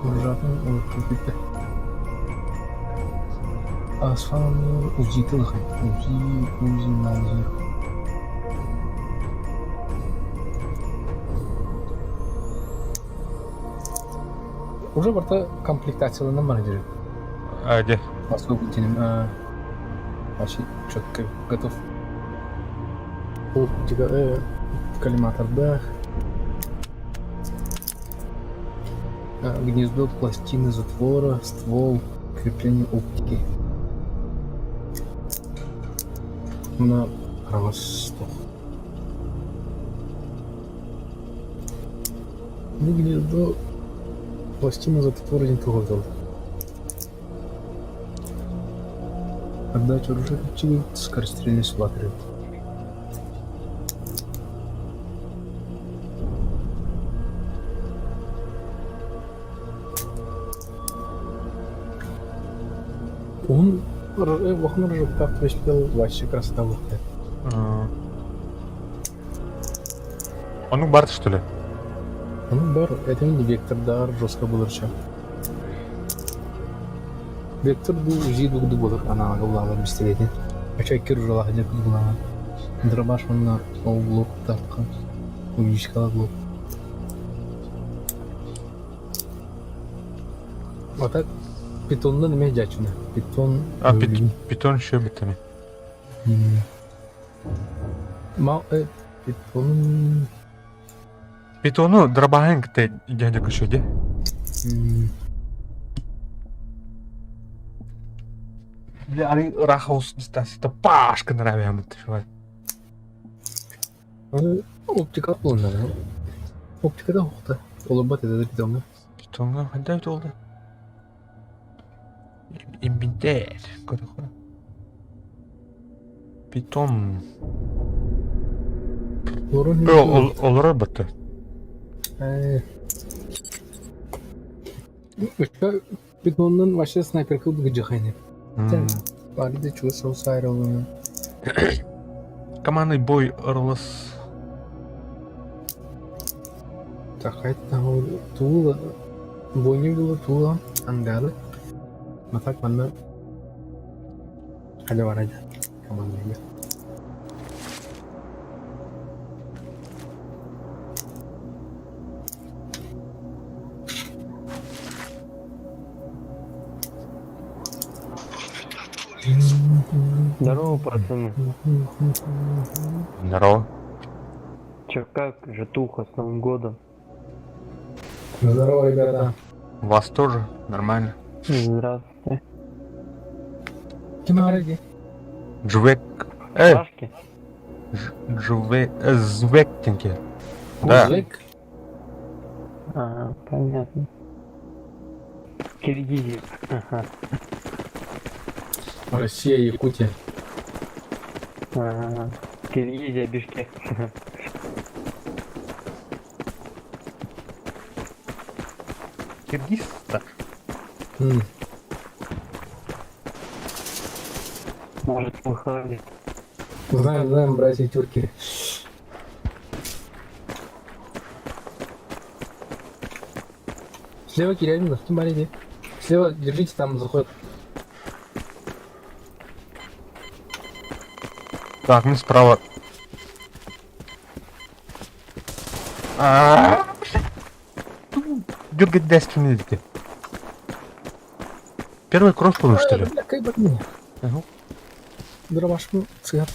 Ужасно, он тут. Асфальтный узитылых, узи назир. Уже барта комплектациялы бар дирек. Где? Освободителем. Вообще четко готов. Оптика, коллиматорда. Гнездо, пластины затвора, ствол, крепление оптики. На правосток. Гнездо, пластина затвора не трогал. Отдача оружия ключевых, скорострельный смотрит. Он вахнур же как приспел вообще красота выходит. Он барт, что ли? Он бар, это не вектор, да, жестко был рычаг. Вектор был жиду было, она говорила быстрее. А человек жила, где была. Дробаш он на углу, так, увеличила углу. Вот так. Питонда неме жачуна. Питон. Питон еще битами. Питон. Питону драбаенг те дядя кашуде. Бля, али рахаус дистанция пашка нравится, чувак. Оптика полная. Оптика да ухта. Улыбать это питон. Питон, отдай толда. Инвентарь. Что такое? Питон. Ол робота. Питоннан вообще снайперка удугу хайны. Бari de çoğu sol sayra oluyor. Командный бой Орлос. Takayt tahul tuğla. Boynu было tuğla. Angalı. Matak bana. Hadi var hadi. Командный. Здорово, пацаны. Здорово. Чё, как житуха с Новым годом? Здорово, ребята. Вас тоже нормально. Здравствуйте. Кимараги. Джвек. Пашки? Звектинки. Да. Музык. Понятно. Киргизия. Ага. Россия, Якутия. Киргизия, Бишкек. Киргизстан. Может, выходит. Знаем, братья тюрки. Слева Кириллина, смотрите. Слева, держите, там заход. Так, мы справа. Дергать даст минутки. Первый кросс был, что ли? Бля, кай бар мне. Ага. Дробашкын сыгап.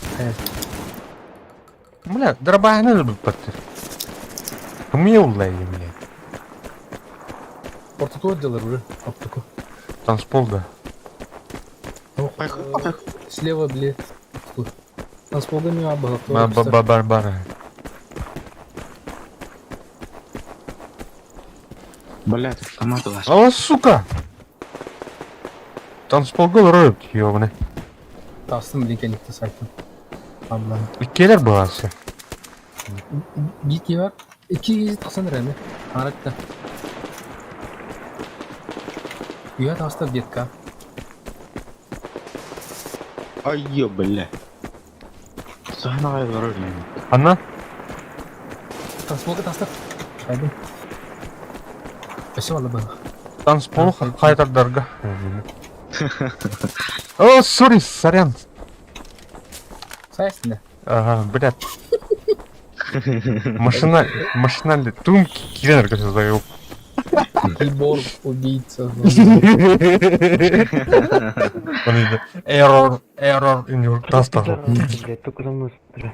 Бля, дробайны да бітті. Кім не улайды, бля? Ортоту отделар уже. Оптику. Танцпол, да. Слева, блядь. Танцполда не абал. Бар. Блядь, автомат у вас. О, сука! Танцполга ұрып, ёбаны. Тастым линкенlikte saytım. Ablam. Иккелер баласы. Bir var. 290 lira mı? Araçta. Üye tasta детка. Ай, ё, бля. Сахна қайғырыр мен. Анна? Танцполга таста. Haydi. Спасибо бана. Танцпол қайтардарға. О, сори, сорян. Sayesinde. Ага, блядь. Машинально. Тум кирен аркасы заеб. Киборг, убийца. Error in your taster. Блядь, только за мной смотри.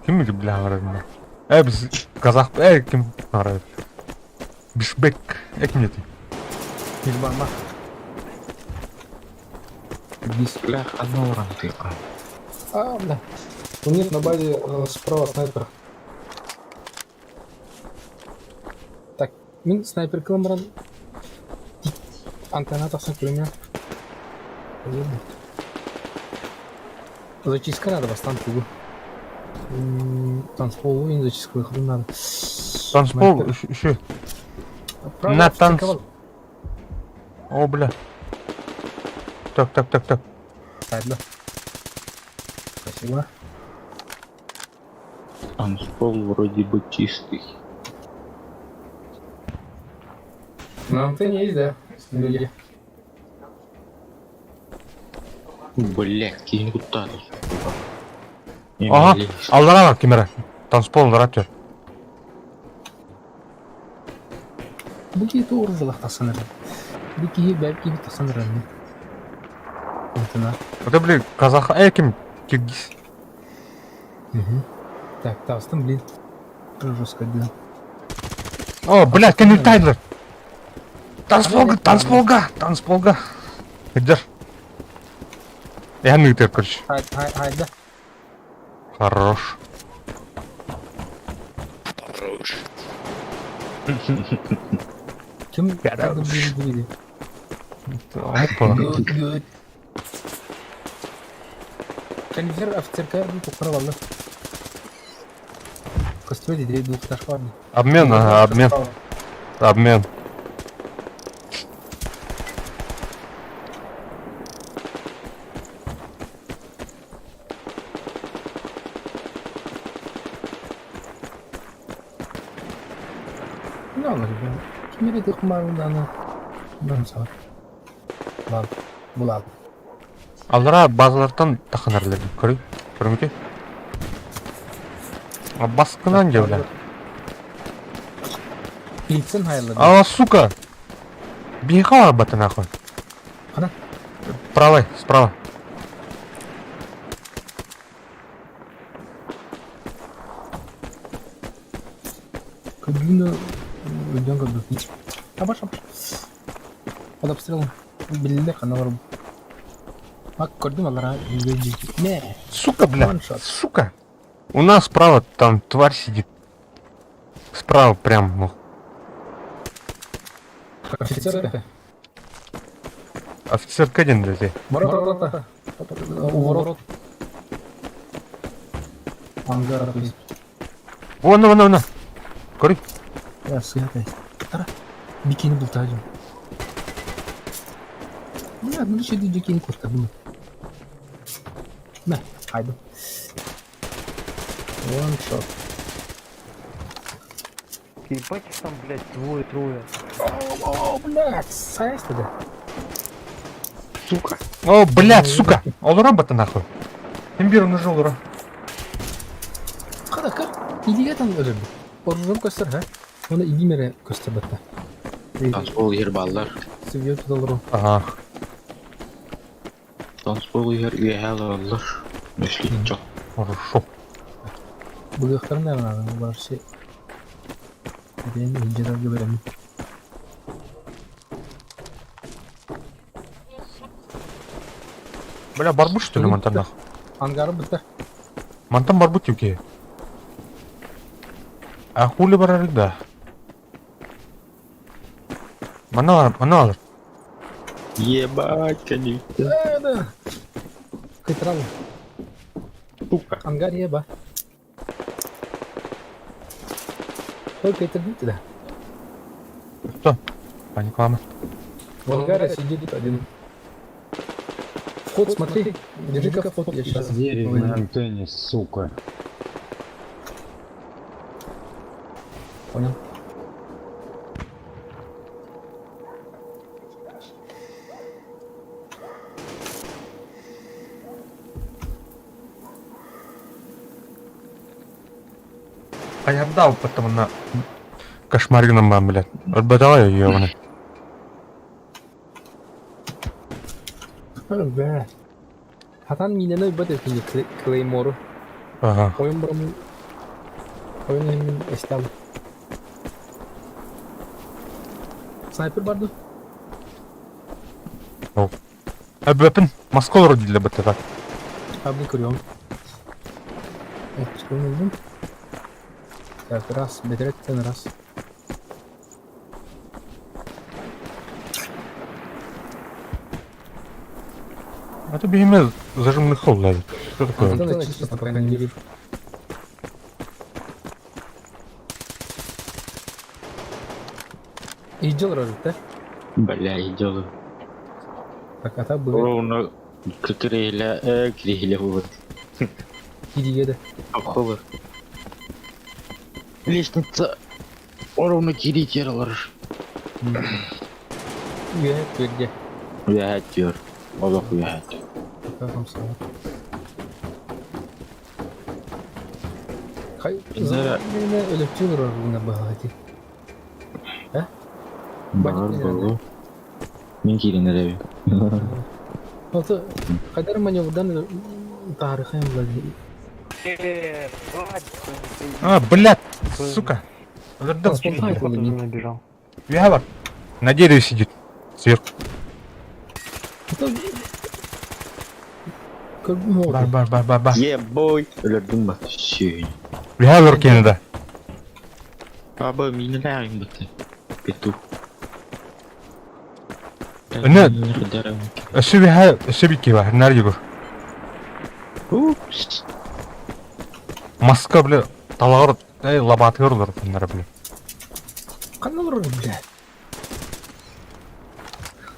Кім еді бля ғарады? Біз қазақ, кім ғарады? Бишбек, кім еді? Бильбанма. Бля, одно уран ты. Бля. У них на базе справа снайпер. Так, мен снайпер кыламыран. Антенна тақсан көрем я. Зачистка надо бастан тугу. Танцпол ойын зачистка выходу надо. Танцпол, еще. На танц. О, бля. Так. Ладно. Спасибо. Танцпол вроде бы чистый. На антенне есть, да? Люди. Бля, кейін құттады. Ага, алдыра бар кемері. Танцпол алдыра түр. Бүге тоғыр жылақ тақсан әрі. Бүге бәлкі бір тақсан әрі. Антенна. Это, блин, казах, кім? Киргиз. Так, тастым, блин. Жестко, да. О, блядь, кәне тайдыр. Танцполга. Идер. Я нытер, короче. Хайда. Хорош. Кім кәді білді? Опа. Good. Канифер офицерка бұл тоқыры балды. Костюме дедей двух ташпарды. Обмен. Ne olur ya? Kimere de kumarından ben sağ. Lan, bulalım. Алдыра базалардан тақынарлар. Көріңке. Басқынан же, бля. İlksin hayırlı. А, сука! Бега арбаты, нахуй. Ана? Правой, справа. Кабина... Ödüyorsun kabını. Hiç. Abaş. Под обстрелом. Bildiler kana varım. Bak gördün mü Allah ne? Сука, бля. Ваншот. Сука. У нас справа там тварь сидит. Справа прям, ну. Офицер это. Офицер Кэдин, да, здесь. Ворота. У ворот. Ангар. Вон. Кори. Ya sıyakay. Tara. Bikini bultacım. Ya bunu şey bikini kurtardım. Ne? Haydi. One shot. Ебать их там, блядь, двое-трое. О, блядь, сайс тогда. Сука. О, блядь, сука. Олура бата, нахуй. Имбир нажал, ура. Кара, кар. İliye tam öldü. Oruzum göster ha. Ona ilgi mere göster batta. Танцпол yer баллар. Seviyet tutalır o. Ага. Танцпол yer üye баллар. Мөшлик жок. Хорошо. Bıyıkları ne var? Var şey. Benim önceden göberim. Бля, барбуш что ли, Тут Монтана? Angarı bitti. Монтан барбут юки. А хули барарда? Mana alır. Ебать, конечно. Да. Кайтрал. Сука. Ангар еба. Ой, кайтер bitti de. Что? Паниклама. В ангаре сидит один. Вход, смотри. Держи-ка вход, я сейчас. Дерево на антенне, сука. Понял. А я дал потом на кошмарином мам, блядь. Отбадала ее, блядь. Be. Hatan minene bade şimdi Claymore'u. Ага. Oyun buramın. Oyun emin estal. Sniper vardı. Weapon. Масколор değil de bıttı bak. Abi kırıyorum. Evet, çıkıyorum. Так, раз, бедретен, раз. Это бегемет зажимный холл лазит. Что такое? Это чисто, по крайней мере. İyice rarite. Бля, идёт. Так, а так было. Ровно кирейле вывод. Gidiye de. Обховар. Лестница. Ровно киритерлар. Üye bölge. Уяхать diyor. Allah уяхать. Bakalım sana. Hayır, Nere? zamanında ölçü var buna bahati. Бар болу. Мен киринер эби. Olsa kadar manevradan tarihim var. А, блядь, сука. Задал. Спонтанно набежал. Я бар. На дереве сидит. Сверху. Бар. Ебой. Ölürdüm bak. Şey. Я бар кенде. Abi minelerim bitti. Петух. Ne? Шибики бар. Nerede gör? Упс. Маска, бля. Талагыр. Эй, лабатырлар bunlar, бля. Канал вроде, блядь.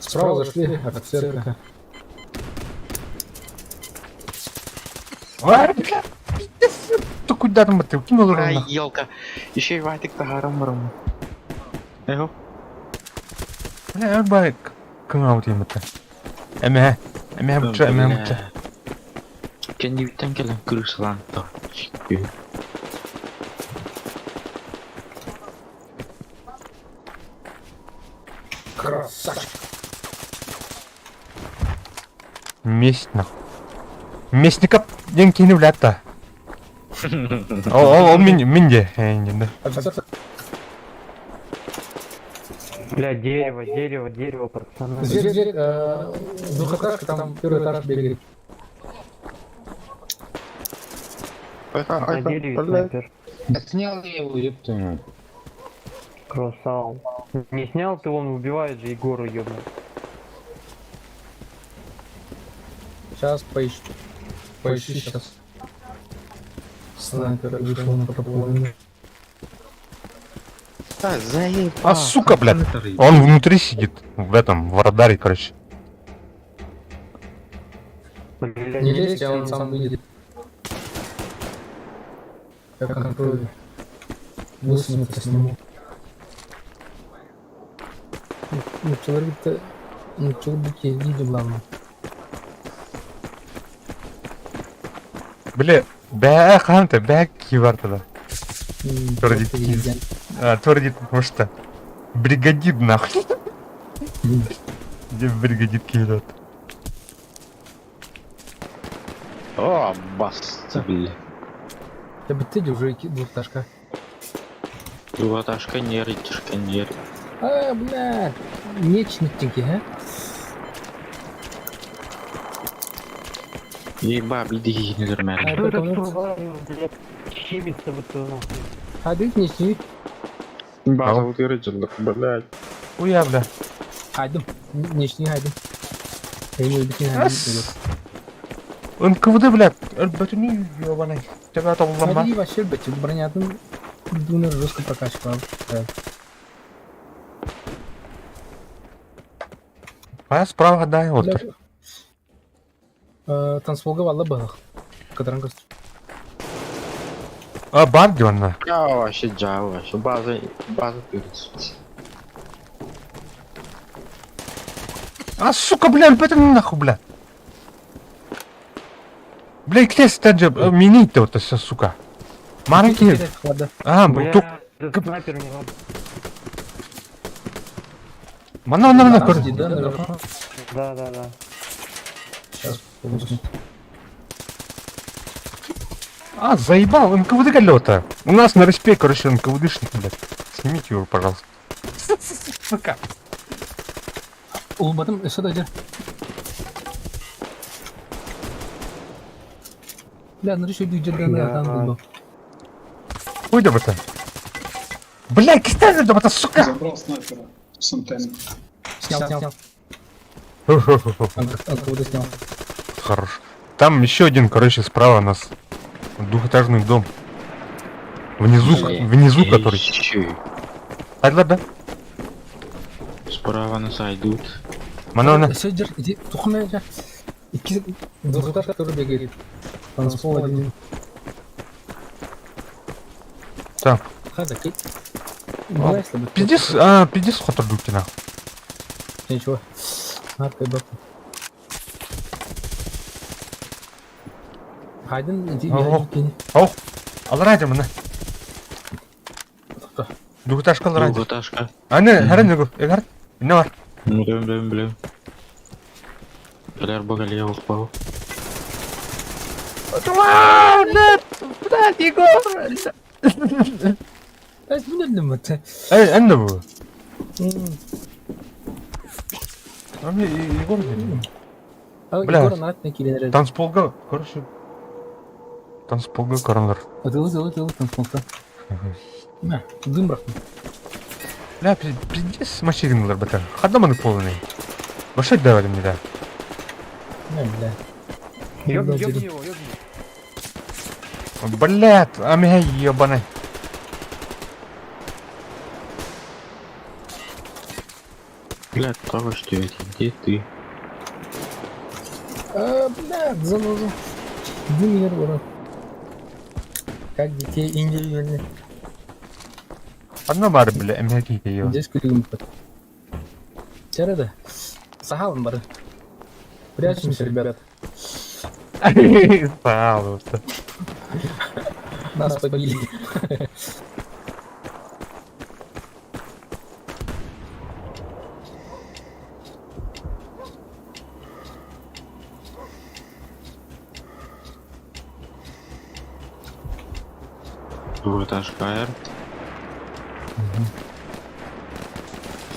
Справа зашли, офицерка. Ай, бля. Ты куда там ты? Кинул Ай, ровно. елка. Еще и ватик тагарам. Эго. Бля, бар. Кым аут еметі. Әмә бұтша. Кендивиттен келем крышалан тор. Красавчик. Месть, нахуй. Местников ден кені біләді та. Ол мен де. Енді. Офицер. Бля, дерево, пацаны. Зверь, двухэтажка, там первый этаж бегает. На дереве снайпер. Снял я его, ептуну. Красава. Не снял ты, он убивает же Егора, ёбну. Сейчас поищу. Поищи сейчас. Снайпер вышел на прополовину. А, сука, блядь. Он внутри сидит. В этом, в радаре, короче. Бля, Не лезь, а он сам выйдет. Я контролю. Высунуться сниму. Ну, человек-то... Ну, человек я видел, главное. Бля, бә қанты, бә ки бар туда. М, Тоже просто киз. везде. Тоже дейді, может. Бригадир нахуй. Где бригадир кидает? О, басты, бля. Я бы ты уже двухташка. Двухэтажка не ритишка не. А, бля. Нечники, а? Еба, иди, не А, нормально. это кого-то- блядь, щемится вот это. А, ты нечни. База утырыжылык, блядь. Уя, бля. Haydım. Нечни, haydım. Benim öldükün Ас. haydım. НКВД, блядь. Альбатуни, ёбаный. Тебя там ломба. Смотри, вообще, блядь, бронятым думаю, жестко прокачивал. А справа, да, вот. Танцполга валла бах. Кадран гост. А, барди он на. Я вообще джа, вообще. База тырыжылык. А, сука, бля, альбатуни нахуй, бля. Бля, где стаджа? Минить-то вот это, сука. Маленький. А, тут. Бля, снайпер не надо. Мана, Да, короче. да, наверху. Да. Сейчас, полностью. А, заебал, НКВД галёта. У нас на респе, короче, НКВДшник, блядь. Снимите его, пожалуйста. Сука. Улыбатым, что дойдет? Бля, ну решил дойдет до Да. там был. Ой, да это. Блядь, кстати, да это, сука. Забрал снайпера с антенны. Снял. Откуда снял? Хорош. Там еще один, короче, справа нас. Двухэтажный дом. Внизу который. Ещё. Айла, да? Справа нас идут. Мана. Все, держи, иди, тухмя, я. Двухэтажка, который бегает. Танцпол один. Так. Хада, кит. Ну, если бы... Пиздец, хоть дукина. Ничего. А, ты бабка. Хайден, иди, Ого. иди. Ау. Алради мана. Двухэтажка алради. Двухэтажка. А не, харин эгар. Не бар. Блин. Белер бога левых пал. Блядь, Егор. Ай, блин, это... Энди бу. Ами Егор dedi. Бля. Егор, нарад, на килинер. Танцполга, короче. Танцполга карандар. Атылы, танцполка. На, дым бырақтым. Бля, пиздец машиналар бата. Хадаманы полный. Баша давали мне, да. Не, бля. Ёбни его. Блядь, ами ебаный. Блядь, того что эти, где ты? Бля, заноза. Дым ер бара. Как детей индивидуально. Одна бар, бля, ами ее. Здесь курим. Вчера, сахалом бара. Прячемся, ребят. Пожалуйста. Нас побили. Двухэтажка Р.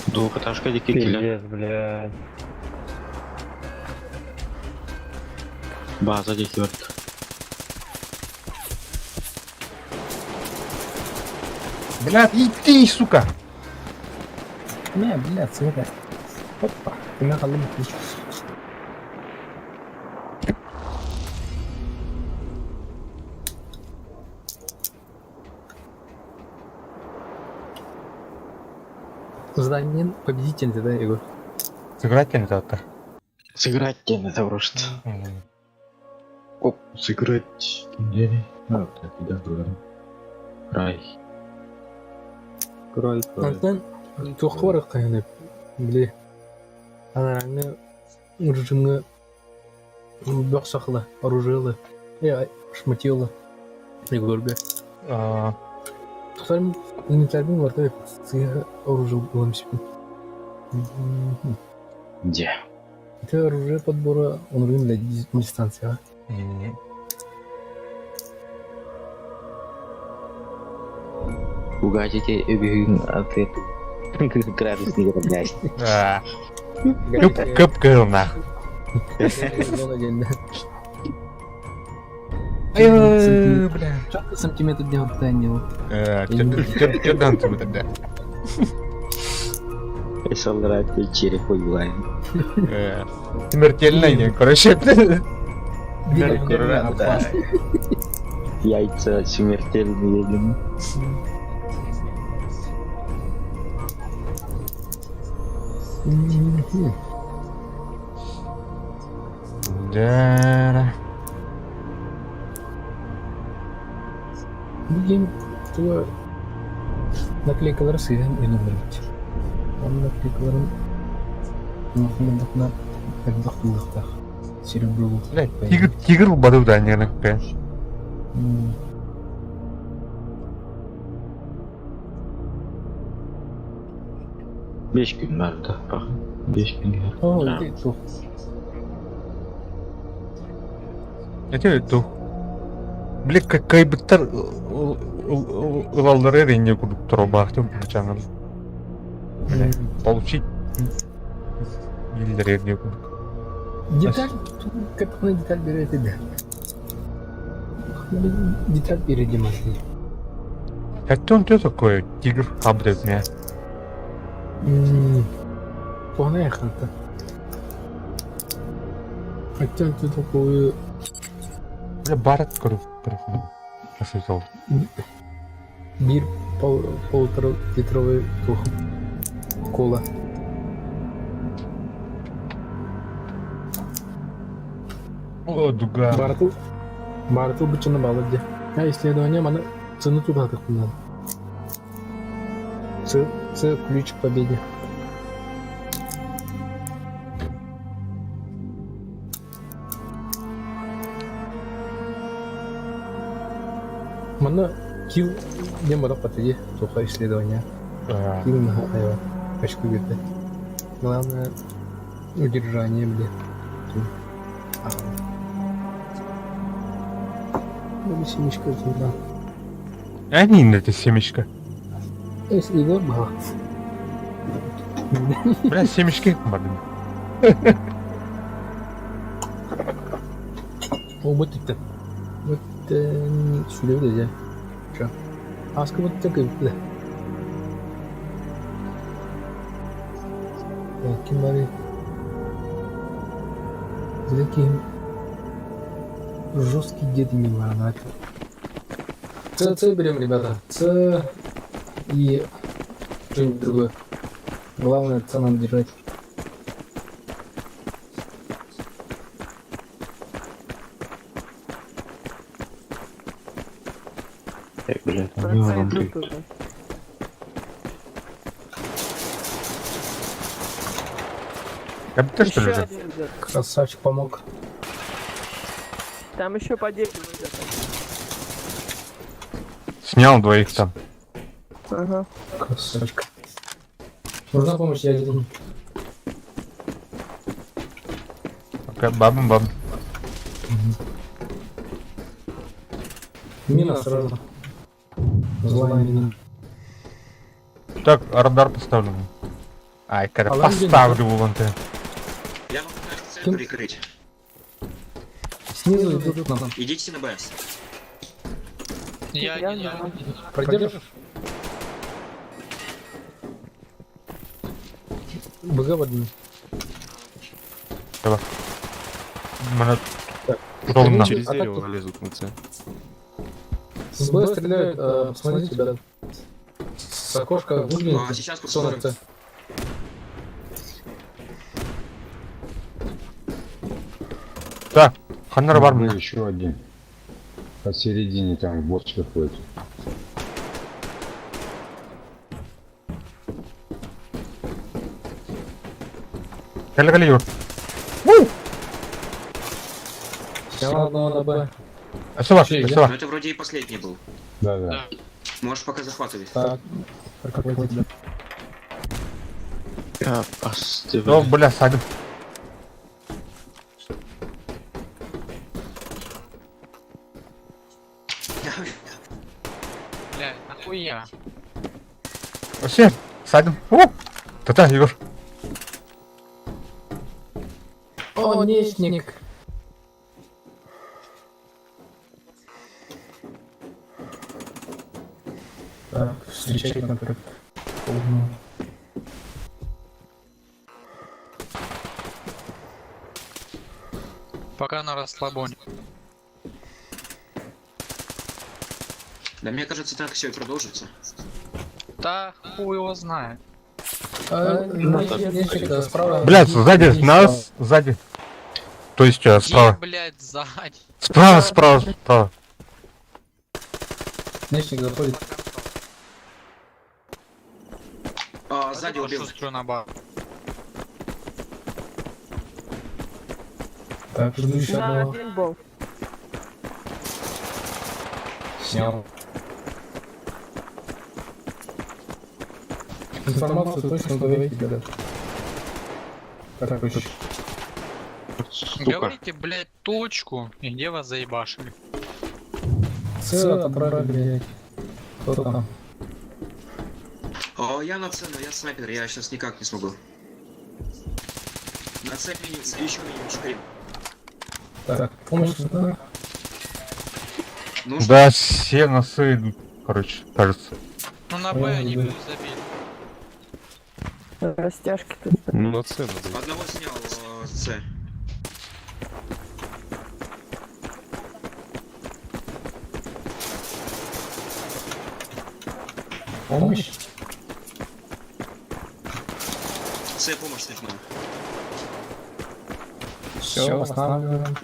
Двухэтажка дикий киллер. Пиздец, блядь. База дикий. Блядь, иди, сука. Не, бля, цвета. Опа, ты меня халым отлично. Зданин победитель, да, Егор? Сыграть не это. Сыграть тебе это просто. Оп, сыграть. Где? А, так, да, Край. Антон, тоқварық қайны, біле. Анараңы, режимі, бақ сақылы, оружиылы, шматиылы, Егорға. Туктарым инвентарьдын орто сыйга оружие буламышпын. Где? Это оружие подбора уровень для дистанции. Угадите öbürün ответ. Градусник блядь. Кып-кыл нахуй. Зона geldi. Ай, бля. Шатка сантиметр для расстояния. Чёрдан ты вот да. Солдат череп убиваем. Смертельно не, короче. Яйца смертельные, блин. Да. Bugün tuva nakliyakaları sıyran önemlidir. Onun nakliyakaların махмуддахна эддахтулдахтах серебролук. Бля, тигр упадут, да, не нахуй. 5 gün vardı. Bak 5 gün var. Aa, öyle çok. Это это. Бля, какая бы тар ылалдары ренде кудук тура бахты чаңыл. Получить билдер ренде кудук. Деталь, как на деталь берет и да. Деталь берет мастер. Это он что такое? Тигр абдет меня. Полная хата. Хотя ты такой Бля, барат куру. Осветил. bir полтора литровый тухм кола. О, дуга. Барту бычыны балыды. А исследование мана цену туда такой. Ц ключ к победе. Мана кил не мадак патади тоха исследования. Кил на хайва. Очку бирди. Главное удержание, бля. Ну, семечка туда. Они это семечка. Если Егор бах. Бля, семечки бардым. О, вот это. Вот сюда да. Чё? Аска вот такой, да. Ким бari. Такие жесткий дед именно на это. Ц берем, ребята. Ц и что-нибудь другое. Главное, Ц надо держать. Блядь, убиваем. Я бы тоже что ли? Красавчик помог. Там еще по дереву идет. Снял двоих там. Ага. Красавчик. Нужна помощь, я один. Пока бабам. Мина сразу. Злая мина. Так, радар поставлен. Ай, когда А ладно, поставлю вон ты. Я могу цель прикрыть. Снизу идут нам. Идите на БС. Продержишь? БГ в один. Давай. Mana Так. ровно. Через дерево лезут на С. С Б стреляют, посмотрите, ребят. С окошка выглянет. А, сейчас Кто на посмотрим. С? Так, Ханнер бар Был мына. еще один. Посередине там в бочках ходит. Кәлі юр. Снял одного на Б. Әсі бар, Şey, әсі Ну бар. это вроде и последний был. Да. Можешь пока захватывать. Так, какой тебя? О, бля, садим. Блядь, нахуя? Вообще, садим. О! Та-та, Егор. О, нечник. Так, встречать надо как-то. Пока на расслабоне. Да мне кажется, так все и продолжится. Да, хуй его знает. Нечник, да, справа. Блядь, сзади, нас, сзади. То есть, справа. Блядь, сзади. Справа, справа, справа. Нечник заходит. Сзади убил. Шуструю на бар. Так, жду еще На одного. один был. Снял. Информацию точно говорите, ребят. Так, еще. Говорите, блядь, точку, и где вас заебашили. Цель отобрали, блядь. Кто там? Я на цену, я снайпер, я сейчас никак не смогу. На цель еще минимум шкрим. Так, помощь нужна? Нужно? Да, все носы идут, короче, кажется. Ну на Б они плюс забили. Растяжки тут. Ну, на цену, да. Одного снял С. Помощь? С помощь нужна. Все, восстанавливаем.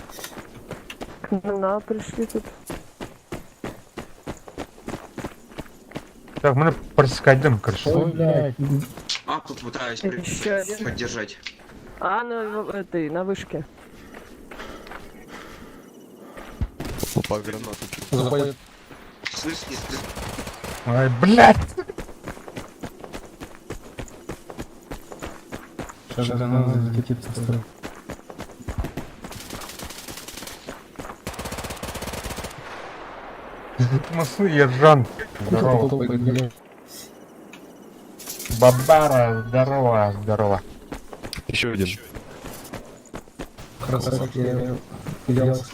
На, пришли тут. Так, мы проскадим, короче. Ой, блядь. Попытаюсь Еще один. поддержать. А, на этой, на вышке. По гранату. Заходит. Слышь, Ай, блядь! Сейчас же надо залетит со стороны. Носы, Ержан. Здорово. Топает, блядь. Бабара, здорово, здорово. Еще один. Красавчик, я поделался.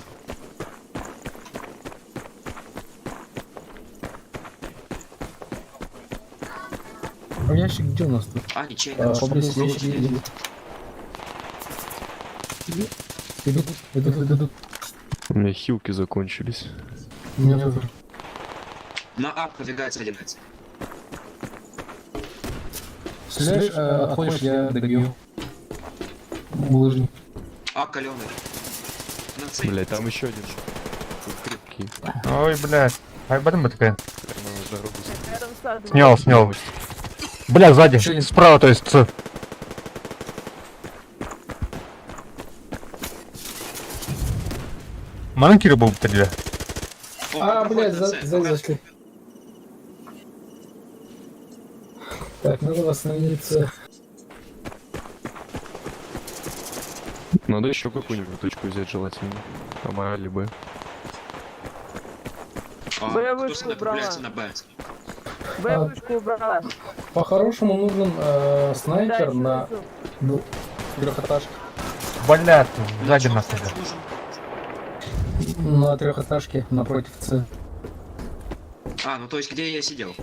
А ящик где у нас тут? ничего. Поблизости ящик идут. Идут. У меня хилки закончились. У меня тоже. На А продвигается один. Слэш, отходишь, я добью. Булыжник. Каленый. На С. Блять, там еще один. Тут крепкий. Ой, блядь. Ай, блин, мы такая. Прямо на дорогу. Рядом с садом. Снял. Бля, сзади, справа, то есть, Маленький рыбу стреляли. Блядь, сзади зашли. Так, надо восстановиться. Надо еще какую-нибудь точку взять желательно. А или Б. Б Кто вышку продвигается убрала. на Б? Б вышку убрала. По-хорошему нужен снайпер Дальше на внизу. трехэтажке. Блядь, сзади Чем нас снайпер уже. нужен? На трехэтажке напротив С. Ну то есть где я сидел?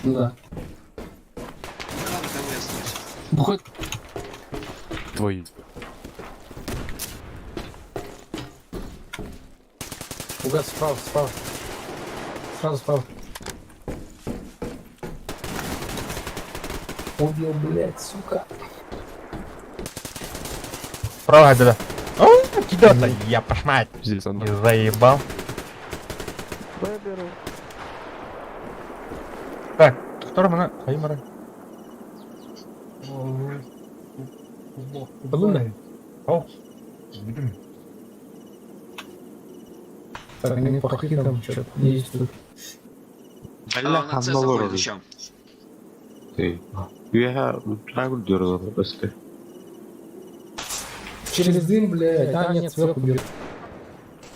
Да. Ладно, кого я останусь. Выходит. Твои. Угад, справа. Сразу справа. Убил, блядь, сука. Справа, беда. Кидаться, я пошмать. Здесь Не она. заебал. Б беру. Так, второй мана. Хаймара. Подумай. О. Так, они по хитам что-то действуют. Бляха, на С много заходит раз. еще. Ты. Я драгу дергал просто. Через дым, блядь. А, нет, сверху бьет.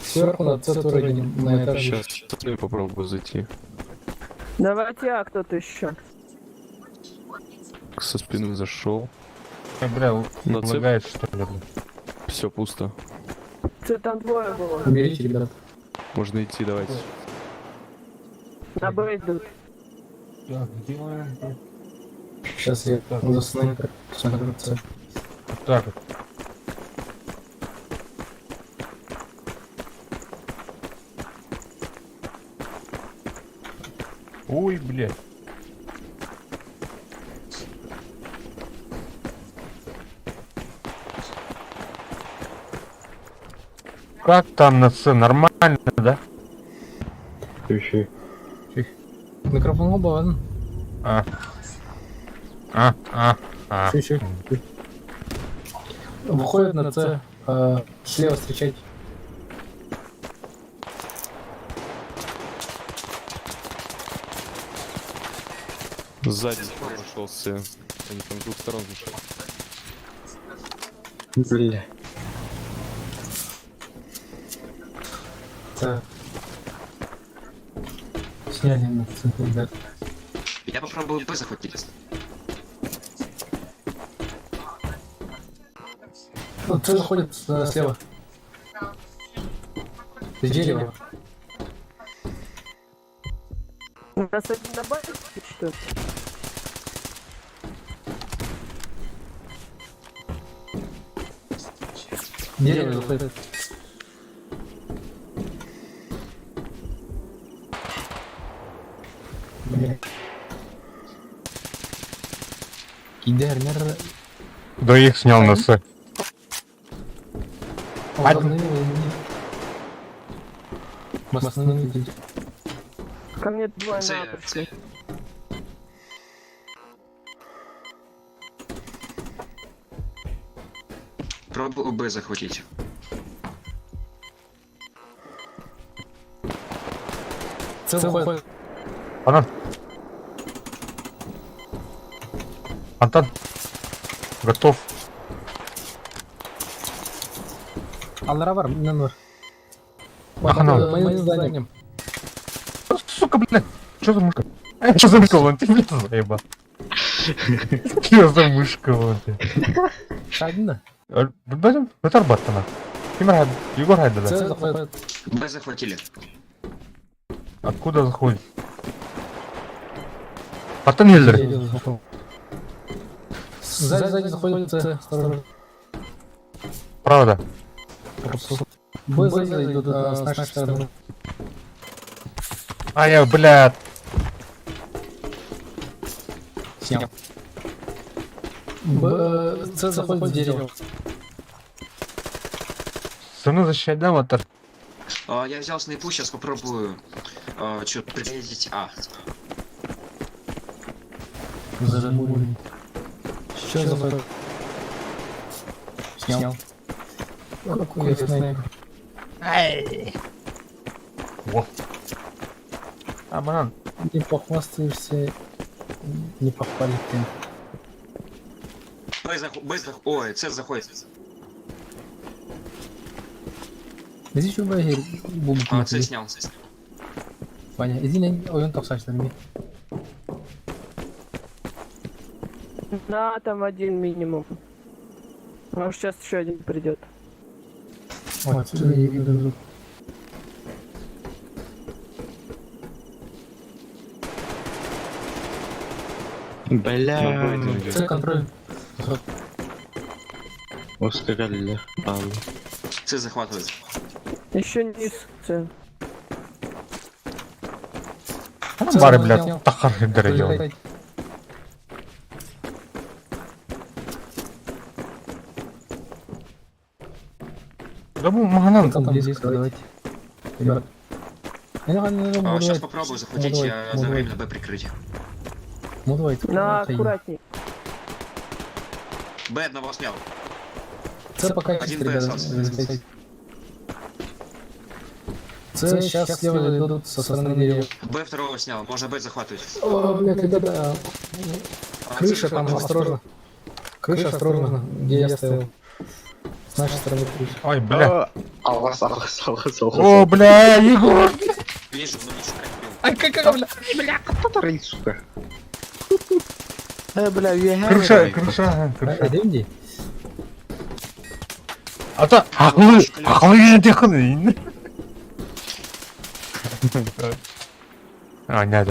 Сверху на С тоже на этаже. Сейчас я попробую зайти. Давайте, а кто-то еще. Со спины зашел. Бля, На цепь. лагает что ли? Все пусто. Что там двое было? Берите, ребят. Можно идти, давайте. На Б идут. Так, где мы? Сейчас я за снайпер смотрю С. Вот так вот. Ой, блядь. Как там на С? Нормально, да? Еще. Микрофон оба, ладно? Чуть-чуть. Выходит на С. Слева встречать. Сзади прошел с. Они там с двух сторон зашли. Бля. С. Сняли на С, ребят. Я попробую Б захватить. Вот С заходит слева. С дерева. У нас один на Б, что ли? Дерево заходит. Gider nerede? Двоих снял на С. Басны. Ко мне двое С, на пришли. Пробую Б захватить. С заходит. Антон. Антон. Готов. Аллара var, inan var. Маханул. Моим зданием. Сука, блядь. Что за мышка? Что за мышка, вон ты, блядь, заебал. Что за мышка, вон ты? Шагна. Бәлем, өтір баттана. Кемер Егор хайда С да. заходит. Б захватили. Откуда заходит? Атын елдер. Сзади заходит С. Осторожно. Правда. Б сзади идут с нашей стороны. А я, блядь. Снял. С заходит в дерево. Сыну защищать, да, вот так? Я взял снайпу, сейчас попробую что-то прилететь. Зажмурен. Сейчас заходит. Снял. Какой я снайпер. Во. А, банан. Не похвастаешься, не похвалит ты. Ой, С заходит. Здесь şu böyle bu С снял. Ваня, иди на oyun top saçlarını. Да, там один минимум. Может, сейчас еще один придет. Вот, сюда я иду. Бля. С контроль. Устали. С захватывает. Еще низ. Ц. Бары, блядь, тахар елдер делал. Да bu маханан. Там близко, давайте. Ребят. Сейчас попробую захватить, одновременно Б прикрыть. Ну давайте. На, аккуратней. Б одного снял. С пока Один чисто, Б ребята. остался. С сейчас слева идут со стороны дерева. Б второго снял, можно Б захватывать. О, блядь, ребята, А, крыша С, там, осторожно. Крыша, осторожно, где я стоял. С нашей стороны крыша. Ой, бля. Аллас. О, бля, Егор. Вижу, ну ничего. Ай, как, бля. сука. Крыша. Демди? Ата, ақылы келген тек қана. А, не,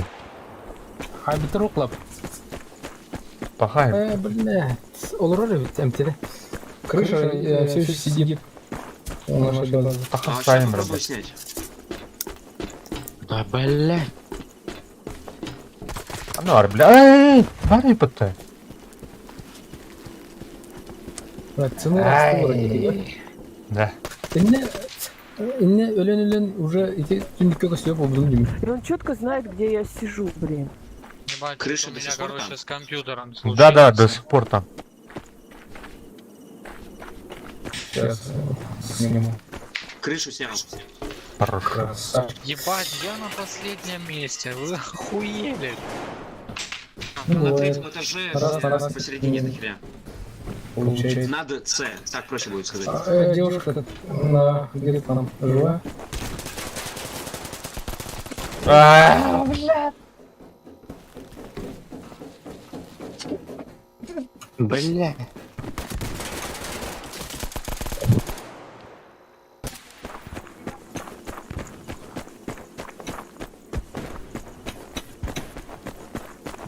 Ай, бітір оқлап. пахаем. Блядь. Ол роли ведь МТД. Крыша все еще сидит. У нашей базы. А Тахав сейчас станем, попробую ребят. снять. Да, блядь. Анар, бля, барай пытай. Bak sınır astı oraya gidiyor. Да. İnne ölen уже эти тюники костюм обдул gibi. И он четко знает, где я сижу, блин. Крыша до сих пор там? с компьютером Да, до сих пор там. Сейчас сниму. Крышу снял. Хорош. Ебать, я на последнем месте, вы охуели. Ну, на бывает. третьем этаже Раз. посередине этой херня. Получается. Надо С, так проще будет сказать. Девушка тут на где-то там жива. Бля.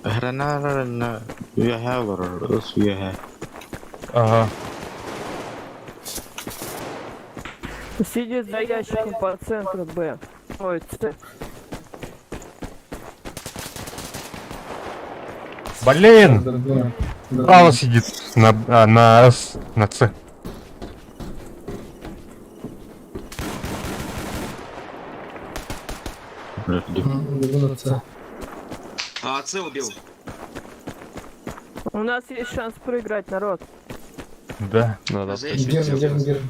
Граната, Ага. Сидит за ящиком по центру Б. Ой, С. Блин! Право сидит на С, на С. А, С убил. У нас есть шанс проиграть, народ. Да. Надо. А З я еще не Держим, сделал. держим.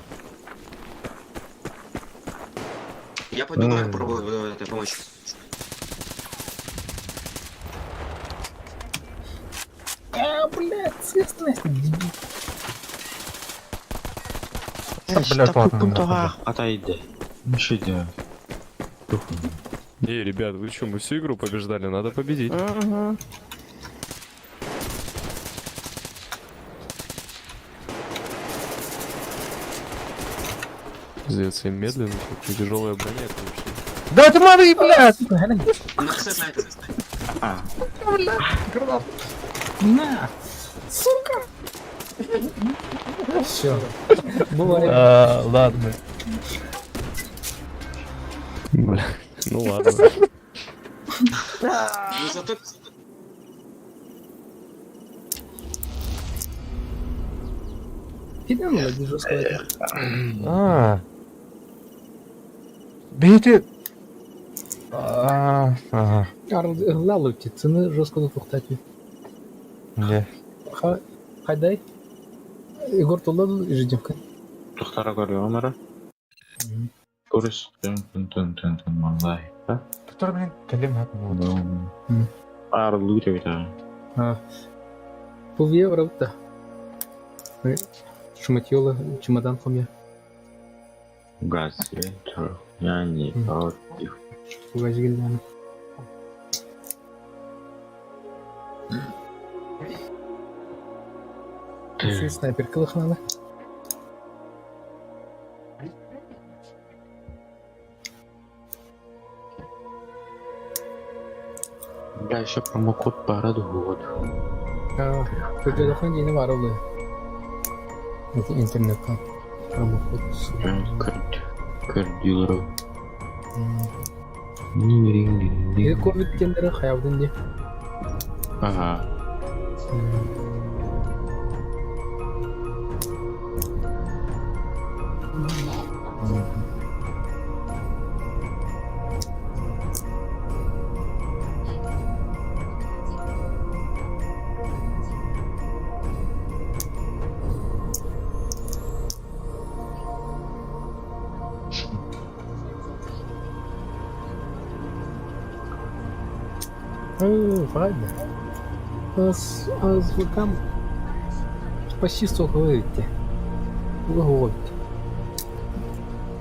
Я пойду Б попробую это помочь. Блядь, съестность. Блядь, ладно. Отойди. Ну что делать? Эй, ребят, вы что, мы всю игру побеждали? Надо победить. Угу. Пиздец, им медленно, как тяжелая броня это вообще. Да ты смотри, блядь! На С снайпер. На! Сука! Все. Бывает. Ладно. Бля, ну ладно. Ну зато... Пидано, жестко. Бейте. Ага. Лалуйте, цены жестко тоқтатып. Не. Қайдай? Егор толады ежедневка. Тухтара көрüyor onları. Көрüş. Тын, малай. Который, блин, калим хапнул. Арылу керек та. Бұл евро да. Шуматьёла, чемодан қомя. Газ, я не против. Шуға жегілдені. Снайпер кылықнаны. Бля, еще промокод парад год. Көкеліқан дейіні бар олы. Интернеттен. Промокод. Кірділері. Егі ковид кендері қаяудың де. Ага. Ладно. А звукам почти столько говорите. Выходит.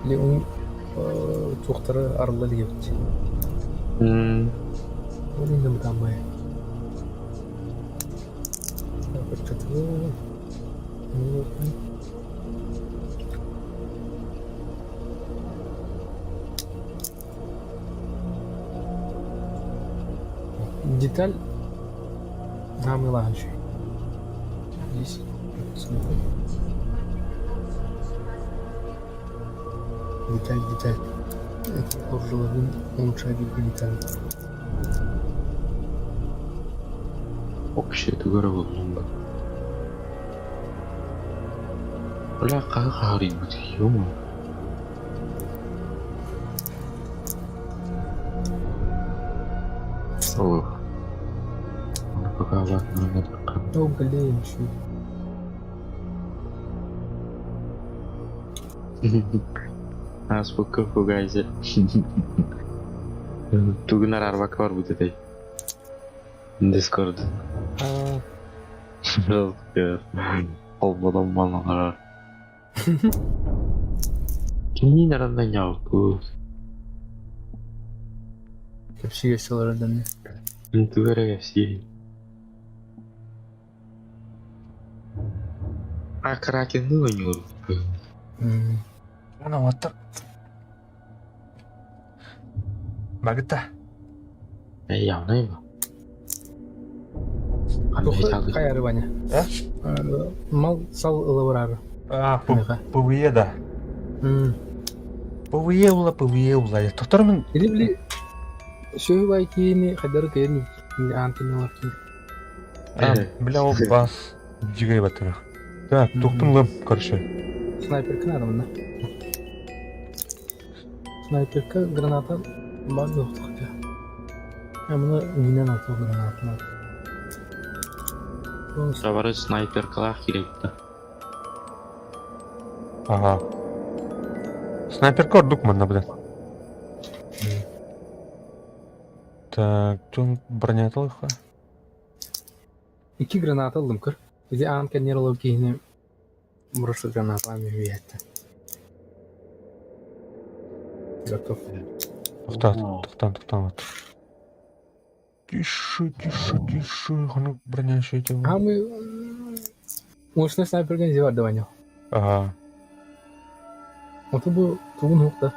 Или он тухтары арылы дегенде. Ойындым дамай. Деталь намылающий. Здесь деталь. Это поржеловым улучшает деталь. Вообще это гора ломба. Бля, как гарибут, ё-моё. Ох. Ну пока ладно, надо пока. О, блин, чё. А сколько фугайся. Тугнар арбак бар будет этой. Дискорд. Олбадан малара. Кини наранданял. Вообще силарадан. Тугара все. А кракен ну нюр. Ана ваттар. Багыта. Явно его. Кая рыбаня? А? Мал сал лаврар. ПВЕ да. ПВЕ ула. Я тоқтармын. Или сөй бай кейіне қадар кейіне антыны ларки. Бля, ол бас жигай баттыр. Так, тоқтым лым, короче. Снайперка надо мына. Снайперка граната бар жоқ тұқты. Мына менен ату гранатаны. Товары снайперкалар керекті. Ага. Снайперка ұрдық мында бұдан. Так, жон броня атылыққа. 2 граната алдым көр. Иде ан кеннерлау кейіне бұрышы гранатами виетті. Готов. Тоқтан. Тише. Қаны броня еще етел. А мы... Мощный снайперга не зевар даванял. Ага. Вот бұл туғын оқты.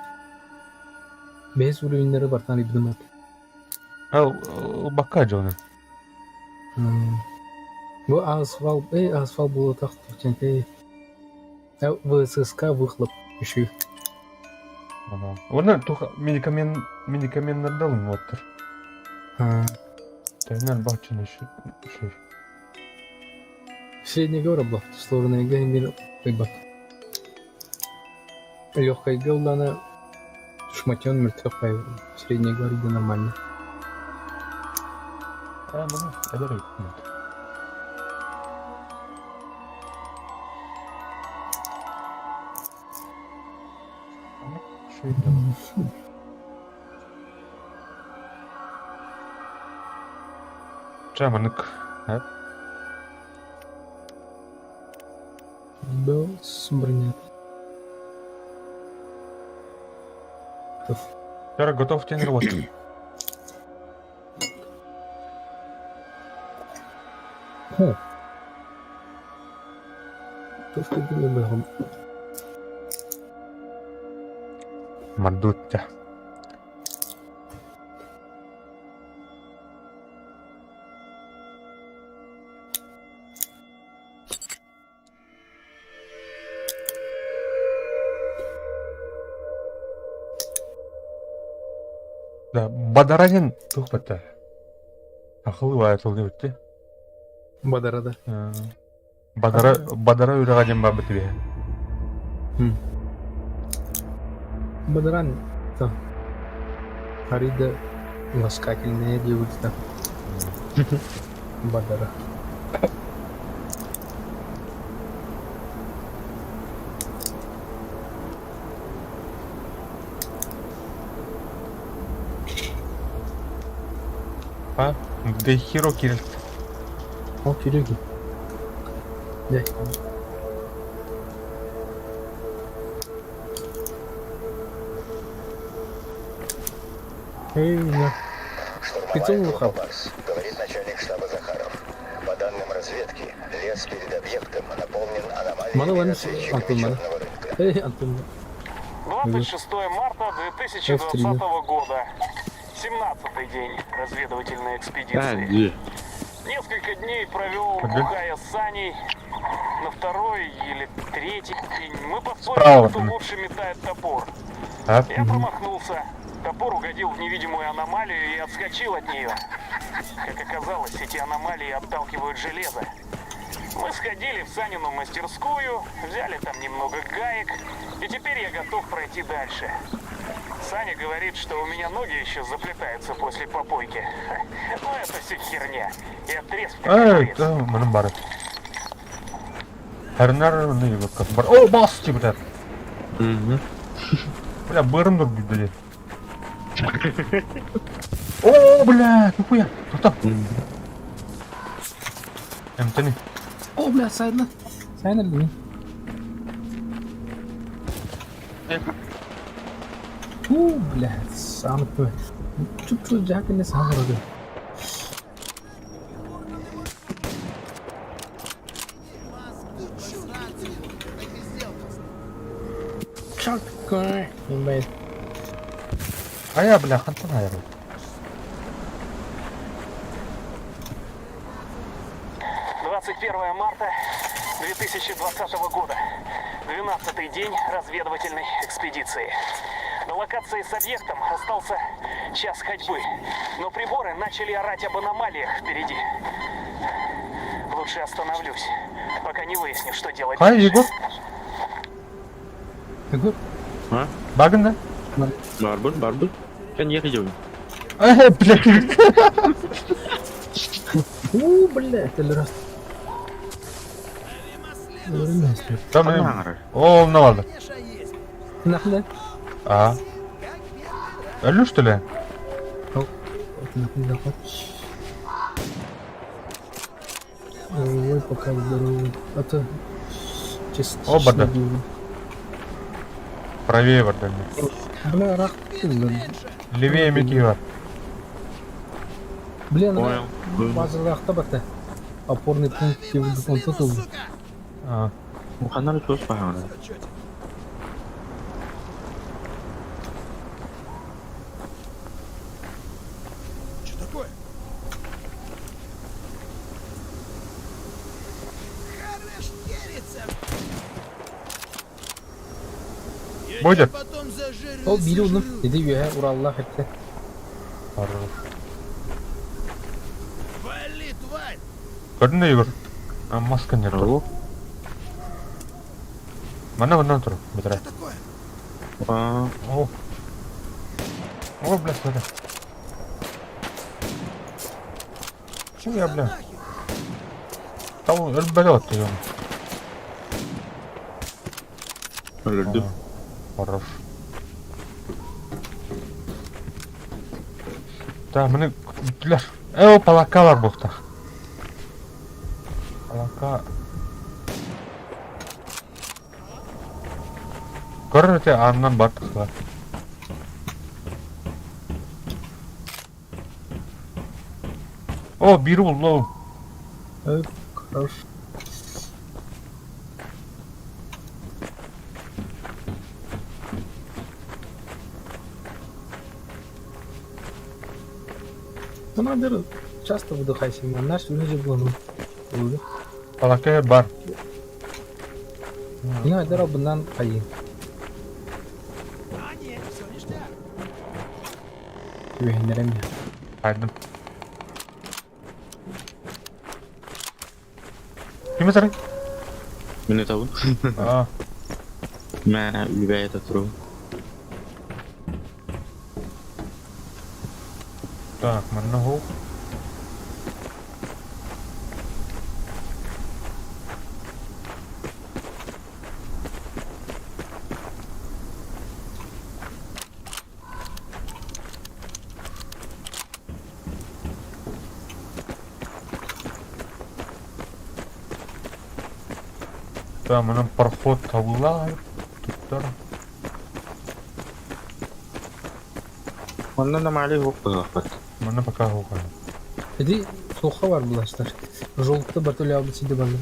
5 уровеньдері бар таны білім аты. Ал баққа жоны. Бұл асфал бұл отақты ченте. ВССК выхлоп еще. Оны медикаменттерді алың оттыр. Тайнан бақчын еще. Среднего рабла, стороны геймер рыбак. Легкая голдана шматен мертвая. Среднего рыба нормально. Это рыб. Чаманык. Был бронят. Вчера готов тренироваться. То, что было бы. Мандутя. Да, Бадаранин тухпатта. Ақылы айтылды өтті. Бадарада. Бадара үйрәгәден ба бітіре. Бадаран. Харида ласкательная девушка. Бадара. А? Где хиро керек? О, Сереги. Да. Эй, на. Пиццу ухал. Говорит начальник штаба Захаров. По данным разведки, лес перед объектом наполнен Мана аномалиями ваниш различных Антон Мана. черного рынка. Эй, Антон. 26 марта 2020 года. 17-й день разведывательной экспедиции. Где? Несколько дней провел, бухая с Саней. На второй или третий день мы Справа. поспорили, кто лучше метает топор. А? Я промахнулся. Топор угодил в невидимую аномалию и отскочил от нее. Как оказалось, эти аномалии отталкивают железо. Мы сходили в Санину мастерскую, взяли там немного гаек, и теперь я готов пройти дальше. Саня говорит, что у меня ноги еще заплетаются после попойки. Но это все херня. Я трезв как Эй, говорится. да, менің бар. Әрінар, не вот как бар. О, басти, блядь. Бля, бырым дур, блядь. О, блядь, нихуя. Кто? Эмтони. О, бля, сайдна. Сайдна ли? Блядь, сам ты. Чуть-чуть джака не сам вроде. Чё такое? Блядь. А я, бля, хантана, наверное. 21 марта 2020 года. 12-й день разведывательной экспедиции. До локации с объектом остался час ходьбы, но приборы начали орать об аномалиях впереди. Лучше остановлюсь, пока не выясню, что делать Ай, дальше. Егор. Егор? А? Багын да? Барбы. Коньяк идем. Блядь. Блядь, или раз. Там, о, ну ладно. Нахуй, А. Алло, что ли? Ой, пока здорово. А то... О, бада. Правее, бада. Бля, рах. Левее Микива. Блин, Понял. база бата. Опорный пункт он тут. А. Муханар terus paham. Будет? О, били dedi ya Urallah etti. Gördün mü Igor? Маска не рву. Mana tur, бедра. О. О, бля, смотри. Че я, бля? Там өлбөлөт ты, Öldüm. Хорош. Да, міне күттілер. О, палака бар бұқта. Палака. Көрір өте аңнан бар тұқылар. О, бері бұл, лоу. Хорош. Ну, надо часто выдыхайся, наш люди было. Палака бар. Ну, это робынан кайын. Güvenlerim ya. Haydım. Kime sarı? Beni tahu. Aa. Mana wilayah terus. Так, mana ho? Да, менің пароход табыла. Туттар. Онда аномалия жоқ қой уақыт. Менің пока хуқан. Эти соққа бар бұлаштар. Жолықты бір төлі алды сиді банда.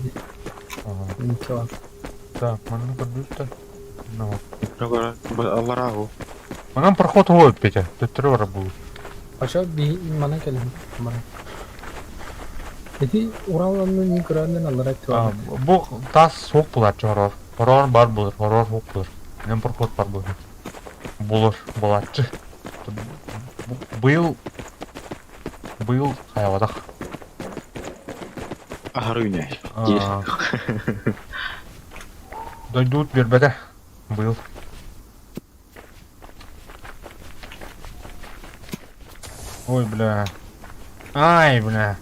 Ничего. Так, менің көрдүстер. Ну, Аллара ғой. менің пароход ғой, Петя. Туттар бар бұл. Аша мана келем. Эти Уралланның не көрәнен алар айтты. Бұл тас соқ бұлар жоғарар. Хорор бар бұлар, хорор соқ бұлар. Менің пароход бар бұлар. Бұлар, бұларчы. Быйыл хайвадақ. Ахар үйне. Дойдут бербеді. Быйыл. Ой, бля. Ай, бля.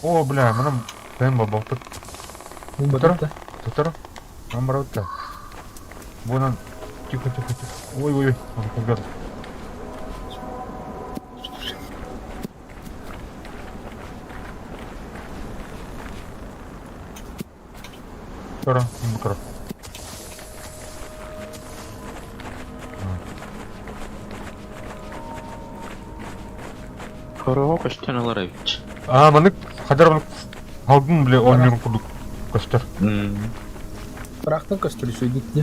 О, бля, менің бәм бар бақты. Бұл бәтті. Тұтыр. Мен бар өтті. Бұнан. Тихо. Ой. Көзгер. Тұра, тұра. Хорого көштен алар айбыч. Менің қадар бұны алдың біле ойнерін құдық көстер. Бірақтың көстері сөйдік не?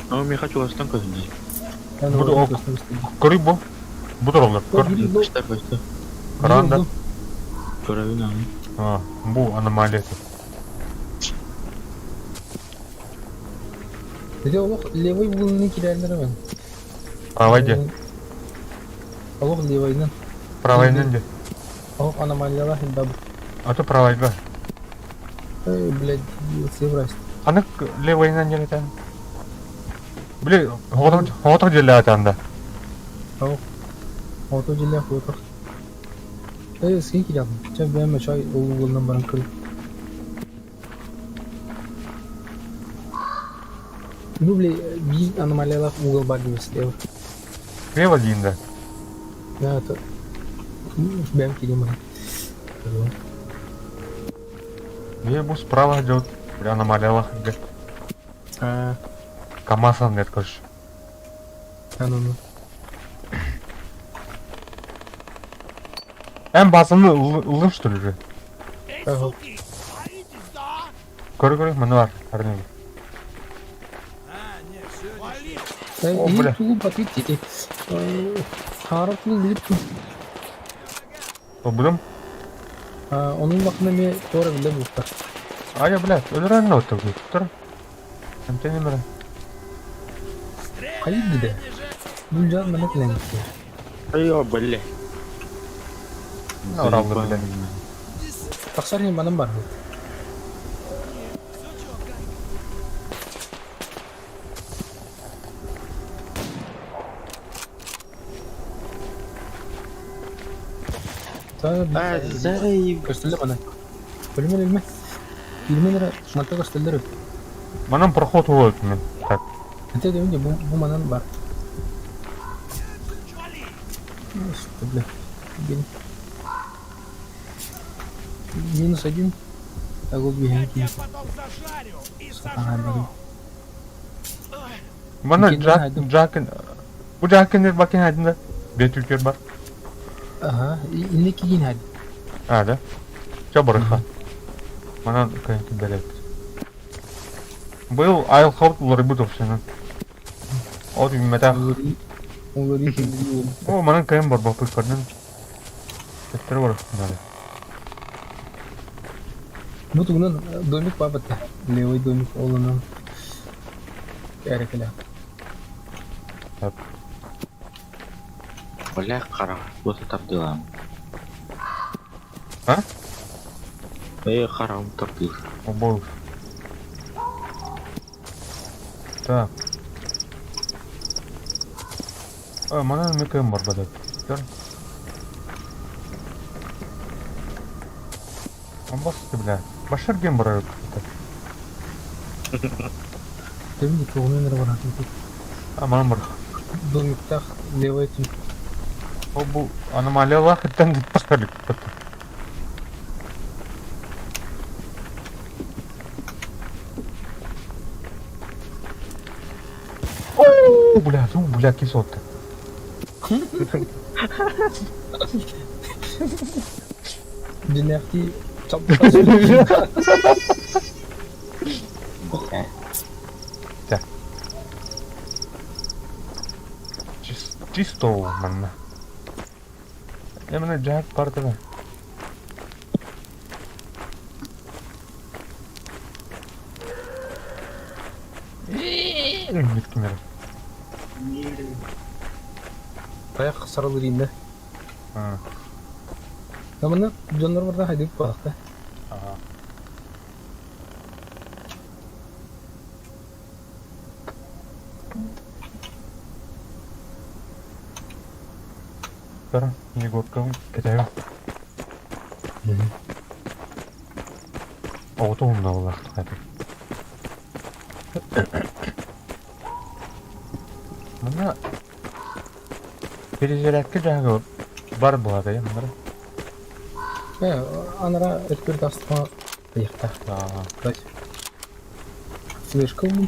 Но мен хочу астан көзінде. Көрі бұл. Бұдыр олар. Көштер. Қаранда. Көрәуін аңы. Бұл аномалия. Эти олық левой бұлының келеріндері мен. Правай де. Олық левойнан. Правайнан де. Олық аномалиялар хилда бұл. Аты правайға. Эй, блядь, севраст. Анық левайнан жел әтен. Біле, хоғытық жел әтенді. Ото жиля хуйтор. Ский кидам. Ча бәме чай улынан баран кыл. Ну бле, biz аномалиялар угол бар дейміз лево. Лево дейінді. Да, это бәм кидем ана. Не, бұл справа идет. Бля, аномалиялар де. КамАЗ нет, короче. Ну. Басыны ұлым, что ли, же? Көрі, мұны бар, әрінегі. О, бля. Тулу батыйты. Харап тулу билip тул. О, бұдым? Onun bakımda me doğru bile buluşlar. Я, блядь, өлірәнін өтті бұл. Тұр. Әмтені мәрі. Hayır gide. Bunca bana falan gitti. Айо, бля. Оралды, блядь. Taksar hem bana var. Зайып. Gösterdi bana. Bölümün ilme. 20 lira mantık gösterdi. Манам проход ғой мен. Так. Хотя deyince bu manan var. Что, бля. -1. А вот бегайте. Мана Джакин. Bu Jakin'ler bakın hadinde. Bir Türkiye var. Aha, indeki yine hadi. Hadi. Çabarıkha. Mana kanki belet. Был айл хаут ларибутов сенен. От мета. Onları О, манан кайм бар бапы кардын. Теттер бар. Дали. Bu tuğunun domik babatta. Levay domik olanın. Erekele. Так. Бля, қара. Осы таптылам. Қарауым таптыл. О, бол. Так. Манан мекем бар бадат. Тер. Амбасты, бля. Башар гем бар. Demir tuğunun nere var? Манан бар. Domikta levay tüm. О, бұл аномалиялар хіттен деп бастарлық. бля, кислота. Динахти чап. Чисто манна. Эмне жак барды да. Миткимер. Таяк сарылыр инде. Намына жонлор барда хайдып бакта. Бара, Егоркам кетеби. Отоомда болот кайта. Мына пережерекке жагы бар болады я мына. Анара эксперт астма яқта. Дайте. Слышка у меня.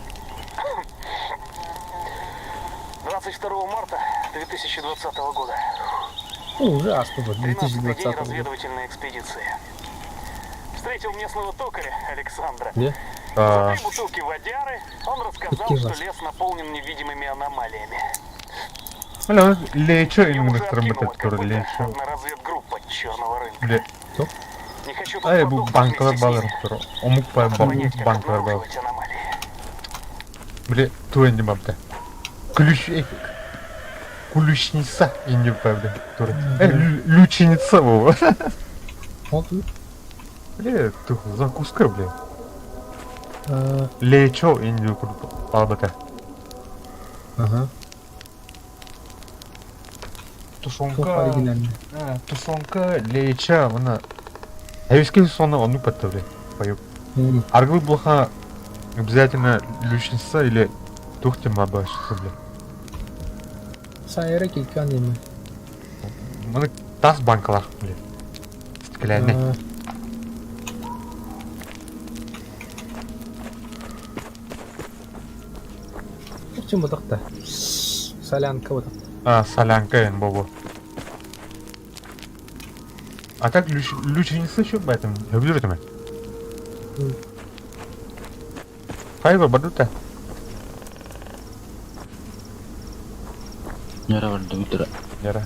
22 марта 2020 года. Уже астма 13-й день 2020 года. разведывательной экспедиции. Встретил местного токаря Александра. Где? За 3 бутылки водяры он рассказал, Какие что вас? лес наполнен невидимыми аномалиями. Алло, лечо Ее уже инвесторам откинуло, бітет как тур будто лечо. одна разведгруппа черного рынка. Бля. Не хочу тут Ай, бу продохнуть банкалар вместе с балар ними. тур. Омук па Надо понять, как банкалар бал. обнаруживать аномалии. Бля, туэнди бабда. Ключница инди бабда тур. Люченица во. Вот. Бля, тух закуска, бля. Лечо инди группа. Албата. Ага. Тушонка. Оригинальный. Тушонка, лечо, мына. Әйвеске соны onu патты, бля. Поёб. Аргыл блоха обязательно лючница или тухтем абашысы, бля. Сайра келкен еме. Мына тас банкалар, бля. Стеклянный. Чем вот так-то? Солянка вот так. Солянка, ен, бобо. А так лючница еще в этом, любишь это? Хайва, бадута. Яра барды бутыра. Яра.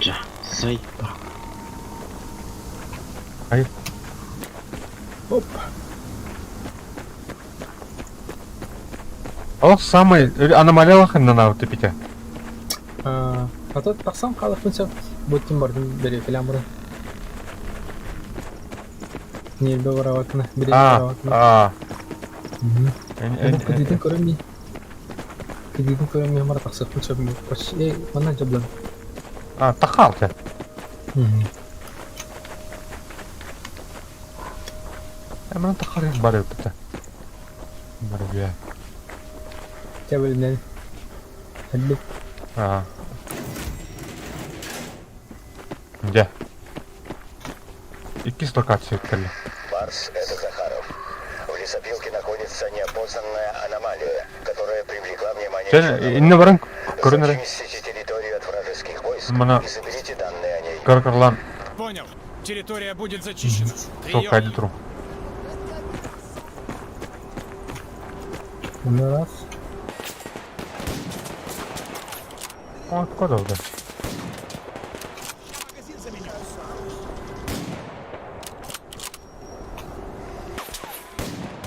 Жа, сай. Ай. Оп. Ол самый аномалиялық на вот типите. А тут так сам қалып қынша бұттым бардың бере келем бұрын. Нелбе бараватына, бере бараватына. Кедейдің көрімей. Кедейдің көрімей мара тақсық қынша бұмей. Мана жаблан. Тақал те. Мана тақал ен бар өпті. Бар өпті. Кәбілінен. Әлі. Где? И кис локации открыли. Барс, это Захаров. В лесопилке находится неопознанная аномалия, которая привлекла внимание Сен, инне баран көрінері. Зачистите территорию от вражеских войск Мана и соберите данные о ней. Каркарлан. Понял. Территория будет зачищена. Сол қайды тұру. Оны раз. Откуда уже?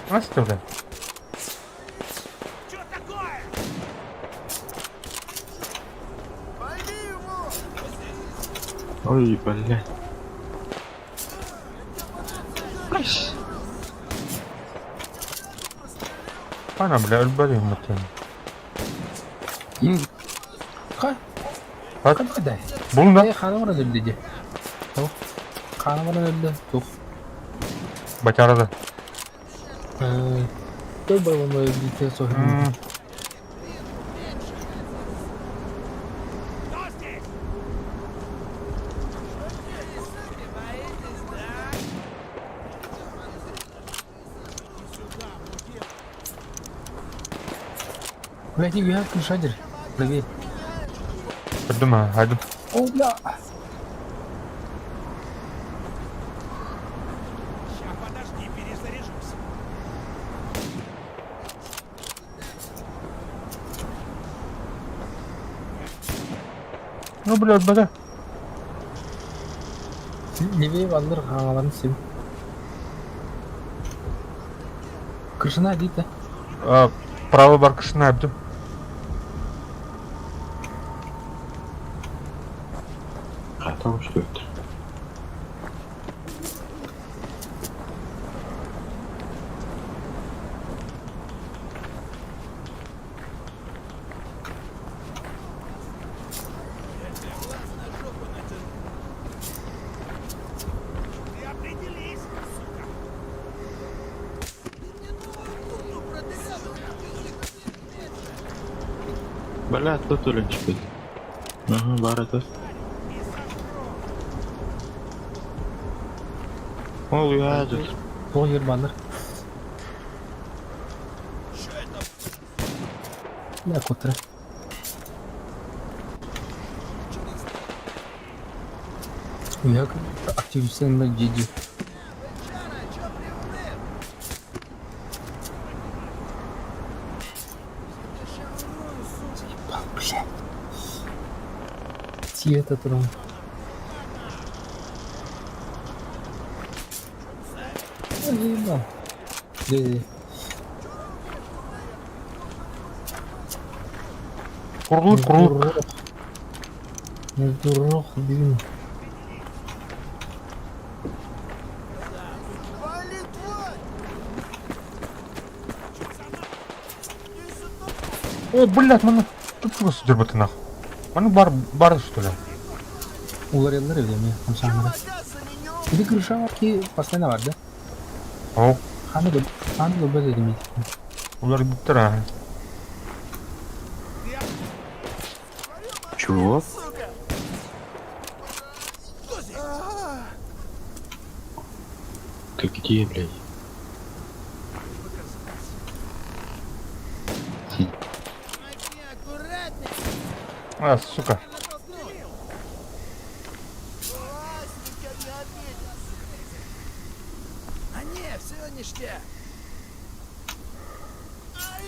Настя, бля. Ой, бля. Ана, бля, өлбәлейін мұттен. Қандай? Бұл да? Қаны баран өлді де. Қаны баран өлді. Жоқ. Батярады. Той бар болмай өлді де соғын. Блядь, я крышадер. Правее. Придумай, хайду. О, бля. Ну, блядь, бля. Левее валыр ағаларын сен. Крышына дейді. Правый бар кышына әбді. Там что это? Бля, тут улетит. Ага, бар это. Ол ұяды. Ол ер балыр. Бля, котыры. Уяк активистен на деди. Бля. Цвета трон. Ебал. Где? Курлы. Не дурак, блин. О, блядь, мана. Тут просто дербаты нахуй. Мана бар что ли? Улареллар или мне? Он сам. Или крыша постоянно var да? О. Ханы да dedim. Улар биттер, а. Чего? Ты где, блядь? А, сука.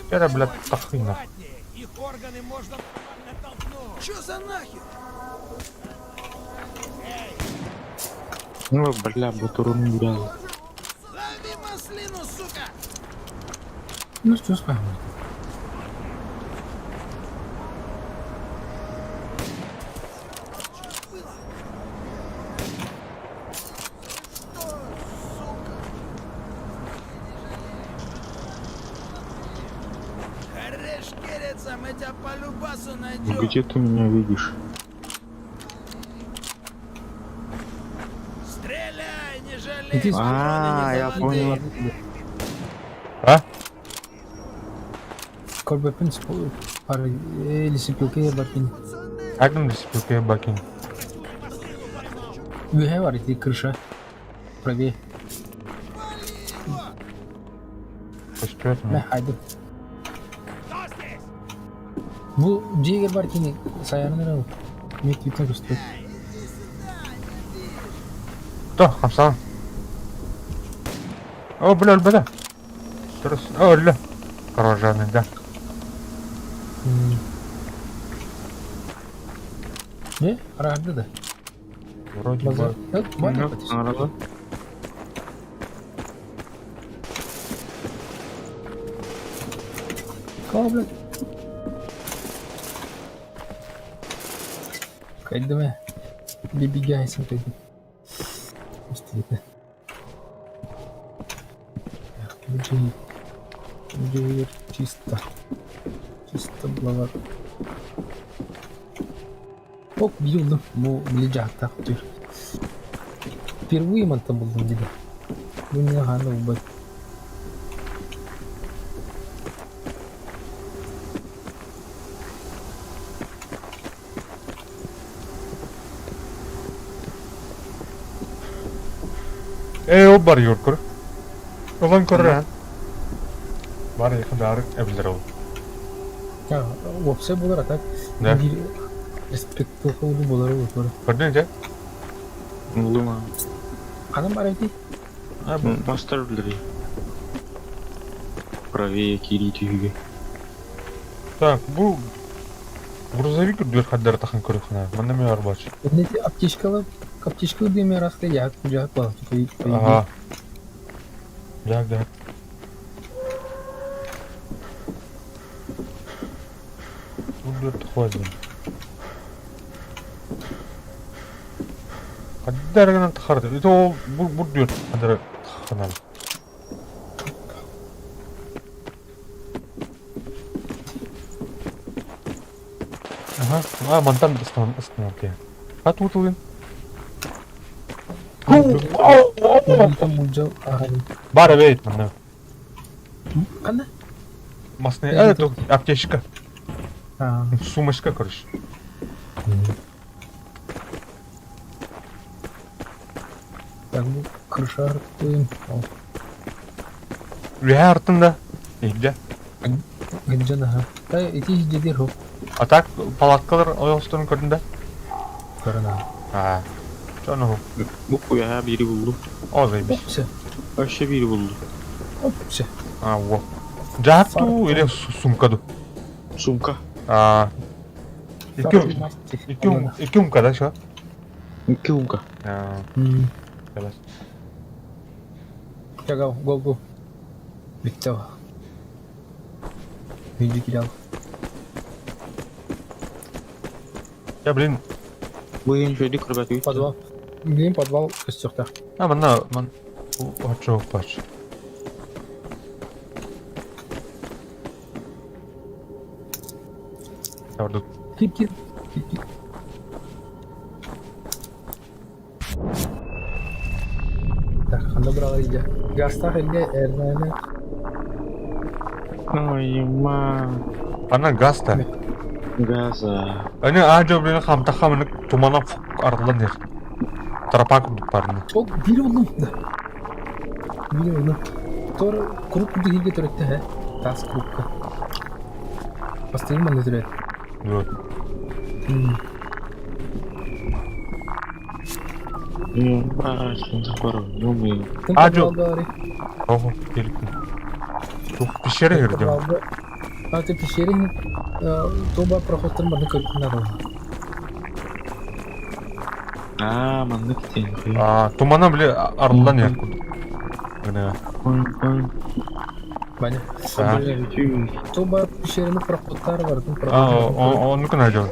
Это, блядь, охрена. Их органы можно натолкнуть. Чё за нахер? Ну, бля, батурун брал. Лови маслину, сука! Ну что с вами? Мы тебя по любасу найдем. Ну, где ты меня видишь? Стреляй, не жалей. Я понял. А? Колбе принцип пар лисипилке бакин. Агнем лисипилке бакин. Ühe var idi крыша. Правее. Поспет, Ne haydi. Bu Jagger var ki sayarını ne o? Ne kitap gösteriyor? Да, хамсан. О, блядь, бля. О, ля. Кровожадный, да. Ne? Arada da. Вроде бы. Yok, var mı? Arada. Kablo. Kaydı mı? Bir gelsin kaydı. İşte. Джейгер чисто. Чисто было. Оп, бьюн, ну, лежат так теперь. Впервые man там был где-то. Ну, не ага, ну, бать. O бар Юркур. Olan көррән. Бар yakın darık evler ol. Opsiya bular atak. Да. Респектті қолды болар өтір. Көрдің же? Лума. Қаным бар әйті? Бастар білдірей. Правее Кирити үйге. Так, бұл грузовик үрдер қаддар тақын көріп қана. Мында мен бар бачы. Әднеті аптешкалы деме расты яғып балақты Ага. Так. Үрдер тұқылады. Қаддар ғана тұқарды. Это ол бұл дөр қаддар тұқынады. Ага, мантан ыстынан кең. Қат ұтылын? Бар әбейт, мында. Қанда? Масны, это аптечка. Сумочка, короче. Так, бұл крыша артын. Ве артында. Үйде. Генджан, аға. Эти жедер хоп. А так, палаткалар оястырын көрдің да? Көрін аға. Жоны хоп. Бұл қоя бері бұлды. О, зайбіш. Опсы. Вообще бері бұлды. Опсы. О. Жақту или сумкаду? Сумка. Iki umka da şu. İki umka. Evet. Чагал, гол. Биттау. Үйді келал. Ya блин. Bu en şöyle kırbat uyut. Подвал. Блин, подвал костюкта. Мына, очоқ бач. Gördük. Кип. Так, қанда бір ала үйде. Гастақ әлге әрдайны. Ой, ма. Ана газ-та. Газа. Аны ажо блин хамтаха мына тумана арлан ер. Тарапак барны. Ол бiri oldu. Biri oldu. Tor kurup kudu hilge törette he. Tas kurupka. Pastayım ben de türet. Вот. Ажо. Ого, келіпті. Çok pişere girdim. Ты пещере тоба проходтан барды көріп надо. Маңда кетейін. Тумана біле арлан ер күді. Гына. Баня. Тоба пещерені проходтары барды. Оны күн ажо.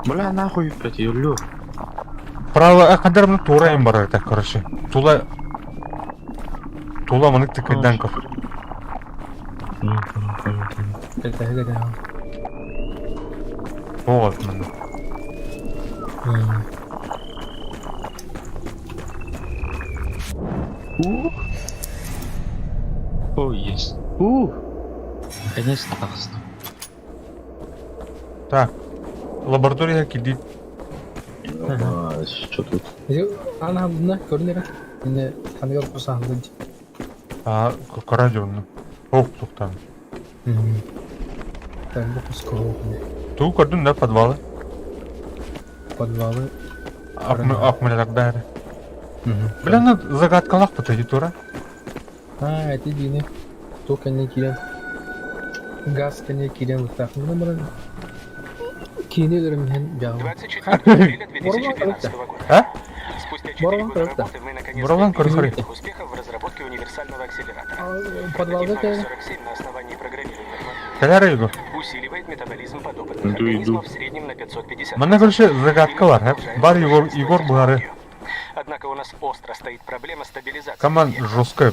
Бля, нахуй, блядь, юрлю. Право, қадар мұны тура ем бар так, короче. Тула мұны тікайдан көр. Оғат мұны. О, есть. Конечно, тағысты. Так, лаборатория келді. Что тут? Ана бұна көрінері. Енді қанығар қосағында. Қара жоны. Оқ тұқтан. Так, бұл құсқа оғын. Ту көрдің да подвалы? Подвалы. Ақмылярда әрі. Біләні загадкалақ бұта етура? Әті дейіне. То кәне керен. Газ кәне керен ұқтақын. Бұна бұрын. Кейінелерім мен бяғым. 24 апреля 2012 года. Спустя 4 года работы мы наконец-то добились успехов в разработке универсального акселератора. Подвалда кәне? 47 на основании программирования. Кәләрі его? Усиливает метаболизм подопытных организмов в среднем на 550. Мына көрші загадка бар, бар Егор бұлары. Однако у нас остро стоит проблема стабилизации. Команд жесткая,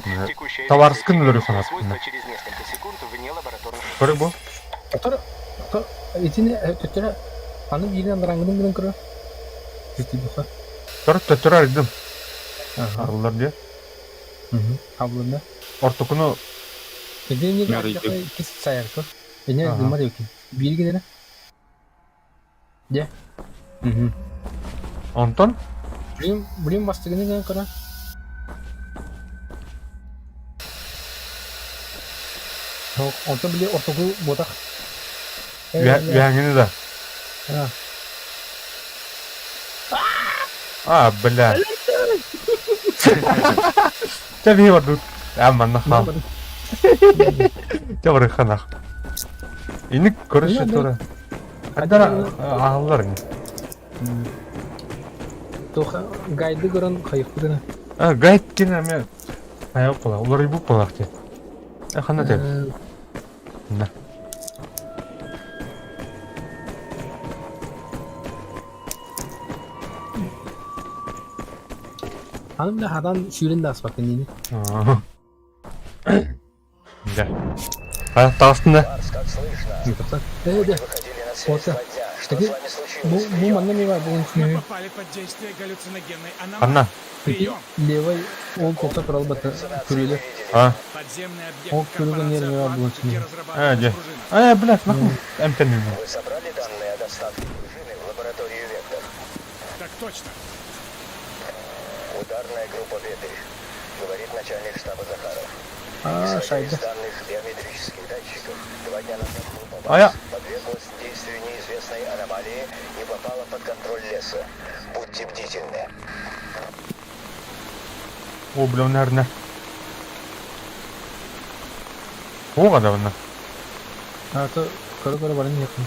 товарскын өлері санат. Через несколько секунд вне лабораторных. Көрі бұл? Этине төттөрө анын биринен караңгын менен көрө. Жетти бука. Төттөрө арыдым. Арылар де. Аблында. Ортокуну. Эдене кис саярко. Эне дымар экен. Биригенере. Де. Антон? Блин бастыгынын көрө. Onta bile ortaokul bodak. Yangini da. Ha. Бля. Tabii var dur. Aman nahal. Tabii xanaq. İni görüşü tora. Adara ağlar ni. Тоха гайды көрөн кайык гына. Гайд кене мен. Аяк бола. Улар ибук болак те. Хана те. На. Hanım da hadan şiirin de asbak kendini. Да. Hayatta aslında. Да. Вот. Таки, bu manna ne var bunun için? Anna. Levay ol kolta kural batı kürüyle. Ha. O kürüyle ne var bunun için? Hadi. Блядь, нахуй. Эмтеним. Вы собрали данные о доставке пружины в лабораторию Вектор? Так точно. Ударная группа Ветрь, говорит начальник штаба Захаров. Шайда. Из данных биометрических датчиков 2 дня назад группа я- подверглась действию неизвестной аномалии и попала под контроль леса. Будьте бдительны. О, бля, наверное. O kadar bunlar. Ha to kara var ne yapın?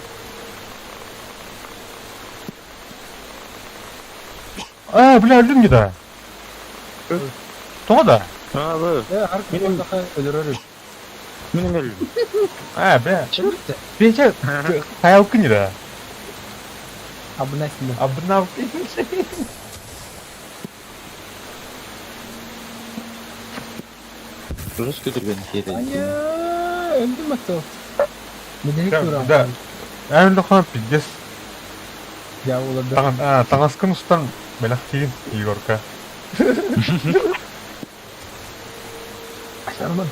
Bля, öldüm ki daha. Toda. Abi. Her gün daha ölür. Benim öldüm. Bля. Bence hayal kını da. Abone etsin. Abone ol. Burası götürgen kedi. Aya öldüm mü to? Ne demek bu? Да. En lokhan piddes. Ya olabilir. Tangaskın ustan belak değil Igorka. Şarman.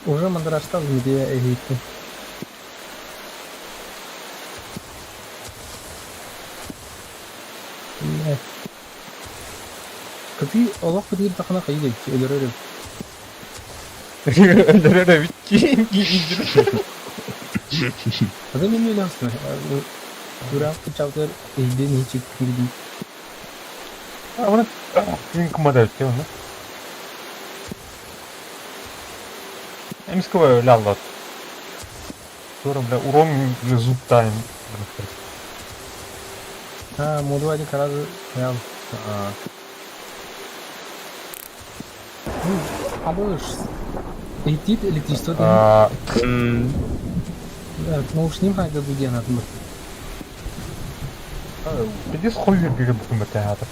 Уже мандрашта где Египте. Кати Allah кати такана кайды ölür. Öldürene bitti. Adam ne öyle aslında? Durak çavdar elden hiç çıkmıyor. Ama ne kumada öttü onu. Emskova öyle Allah. Sonra bile урон зубтайм. Ha modu hadi karar ya. Абош. Летит электричество. Ну уж ним хайда будет надо. Пидес хуйер gibi bu metehatı.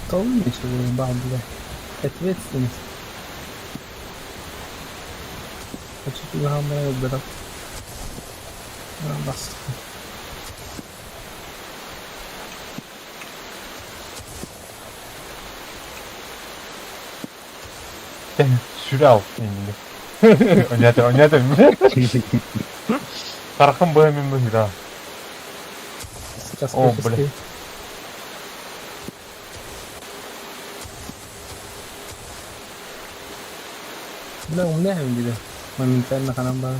Толмич бабла. Ответственность. Хочу туда хамрая убирать. Бас. Süre al şimdi. Oynayalım. Tarafım boyamın bu hira. Сейчас О, блин. Udah umumnya yang gitu. Meminta makanan bang.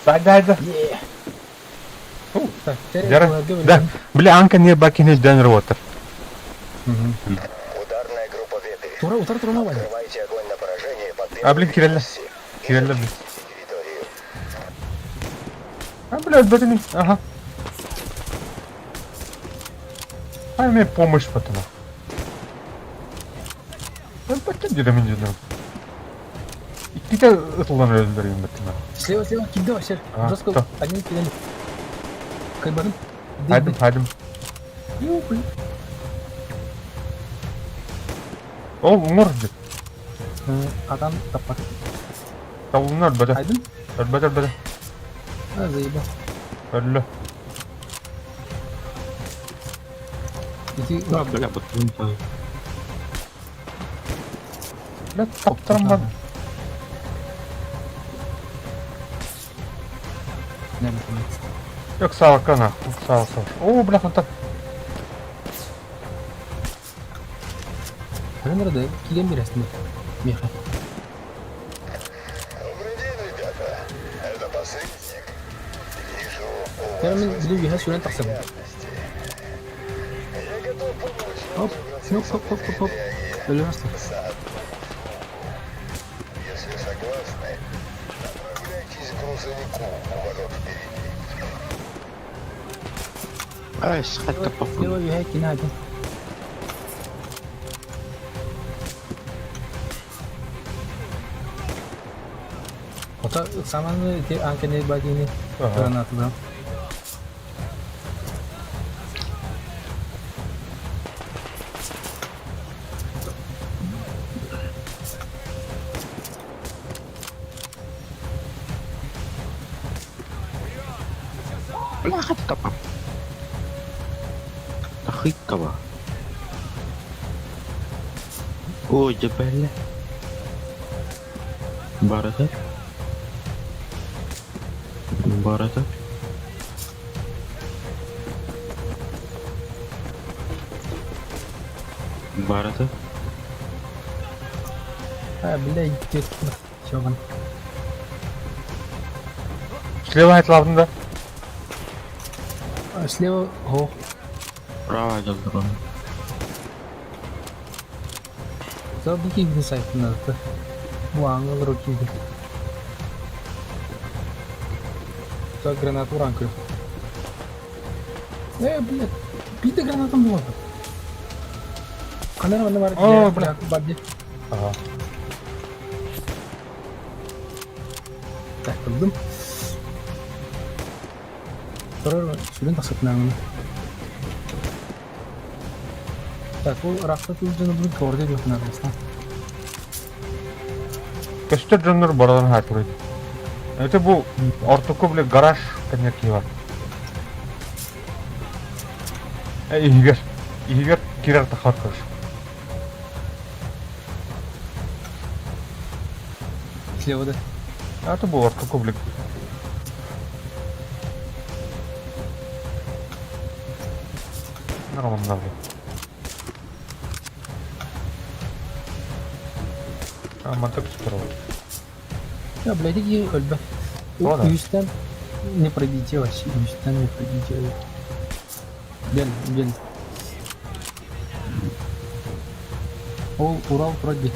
Hadi. Так, Да. Бля, Анка не бакинет Денвер Уотер. Ударная группа Ветрь. Утра новая. Открывайте огонь на поражение по первой Блин, Кирилл. версии. Кирилл, блин. Территорию. Блядь, бэтами. Ага. Мне помощь потом. Ben bakayım dedim canım. İki de ıtılan öldüreyim bütün. Слева, кидай вообще. Жестко. Один кидай. Кайбарım. Haydi. O umur. Adam kapat. Tavunlar böyle. Aydın. Böyle. Ha zayiba. Öyle. İki. Bля, потом. Ne taptırım ben. Ne bileyim. Yok sağ ol kana. Sağ ol. Oo бля, вот так. Примерно килем бересің. Меха. Добрый день, ребята. Это посредник. Вижу, у Яғни вас білу еға сүрен тақсым. я готов помочь. Оп, хоп. Өлі жасты. Если согласны, направляйтесь к грузовику у ворот впереди. Ай, схать-то попал. Слева еға кені айдың. Ота саманы те анкене багини гранатадан. Бляха-то попал. Ахыкова. Ой, да бля. Барата. Барата. Бля, идет. Чоган. Слева айт алдында. Слева, о. Право идет дрон. За бикинг сайтына. Bu аңғыл рокиді. За гранату ранкы. Блядь, биді гранатам болады. Қанар бар? О, бля. Бадди. Ага. Так, білдім. Тұрар, сүрен тақсатын аңыны. Так, ол рақса түзжені бүгін көрді өтін арасына. Көстер жондар барадан хат бурайды. Это bu ортоко бля гараж коньяки бар. Игер кирер тахат кыш. Слева да. Это bu ортоко бля. Нормально. Моток сперва. Ya блядь, иди өлбе. Ладно. Üstten не пробейте вообще, üstten не пробейте. Гел. Ол Урал вроде.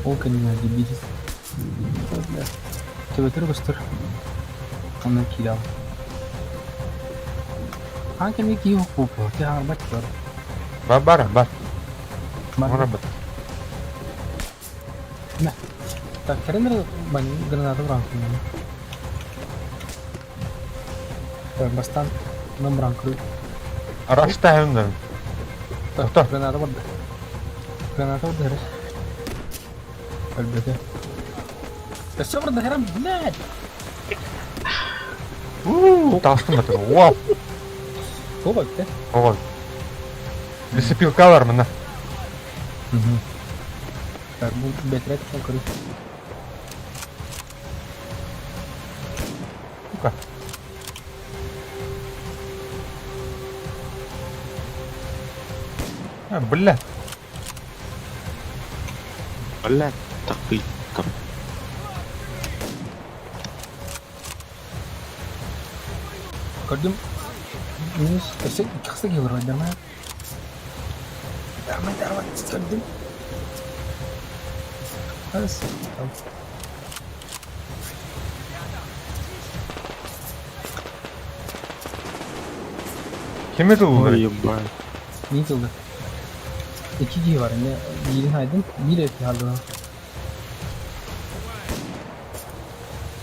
Ол канина дебилис. Тебе быстыр. Оны килал. Hangi mi ki yok bu? Ki harbat var. Бар. Бар. Морабат. Nah. Так, карендер бани гранату ранку. Так, бастан нам ранку. Арашта хәмдә. Так, граната бар. Граната бар. Әлбәттә. Да всё бар да хәрәм, блядь. Тастым это. Вау. Оба, да? Ой. Лесопилка бар мына. Так, bu betrek çok kırık. Ну-ка. Бля. Бля, такой там. Gördüm. Minus kesek kesek gibi var deme. Deme gördüm. Has. Kim edi Ой, bu? ебать. Ne oldu? İki gibi var ne? Birini haydın, bir eti halde.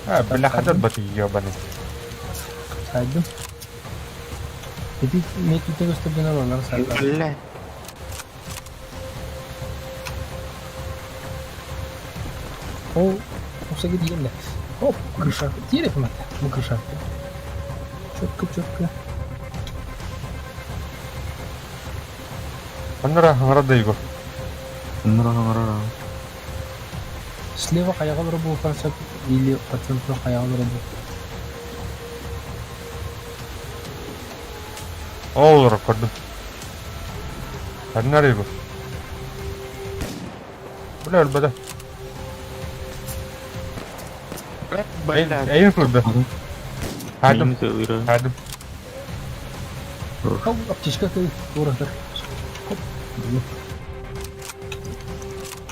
Ha, bля, хадат бати ебаный. Saydım. Dedi ne tüte gösterdiğine oralar saydım. Бля. O şekilde diyelim de. Hop, kırşak. Diyelim mi? Bu kırşak. Çok. Ханрада его. Слева хаяга дұры концепт или пациентны хаяга дұры Olur koydum. Hadi nereye bu? Bu ne ölmedi? Eğin kıldı. Hadım. Hadım. Hop, aптечка ты, orada. Hop.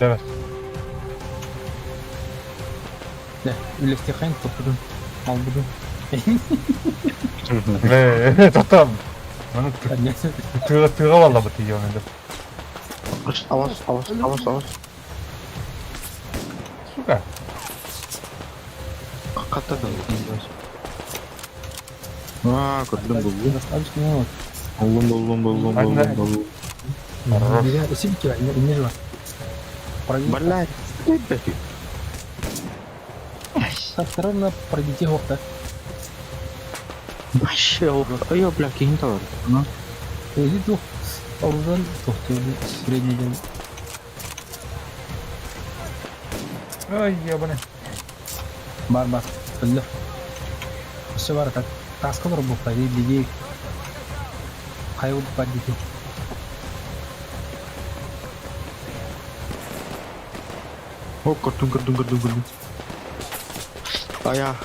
Evet. Ne, ülefteki hangi topladın? Al bunu. Tutam. Bana Hadi. tığla valla bu tiyo önünde. Awas. Suka. Kata dong. Wah, kedem belum. Habis semua. Belum. Dia isi bikin ini lah. Pergi. Balai. Sekarang na pergi waktu. Masya Allah. Ayo belakang tuh. Jadi tuh urusan tuh sering Ay ya bu ne? Bar. Belum. Masih var tak. Task var bu tadi ligi. Kayu pagi tuh. Oh, kedung. Ayah.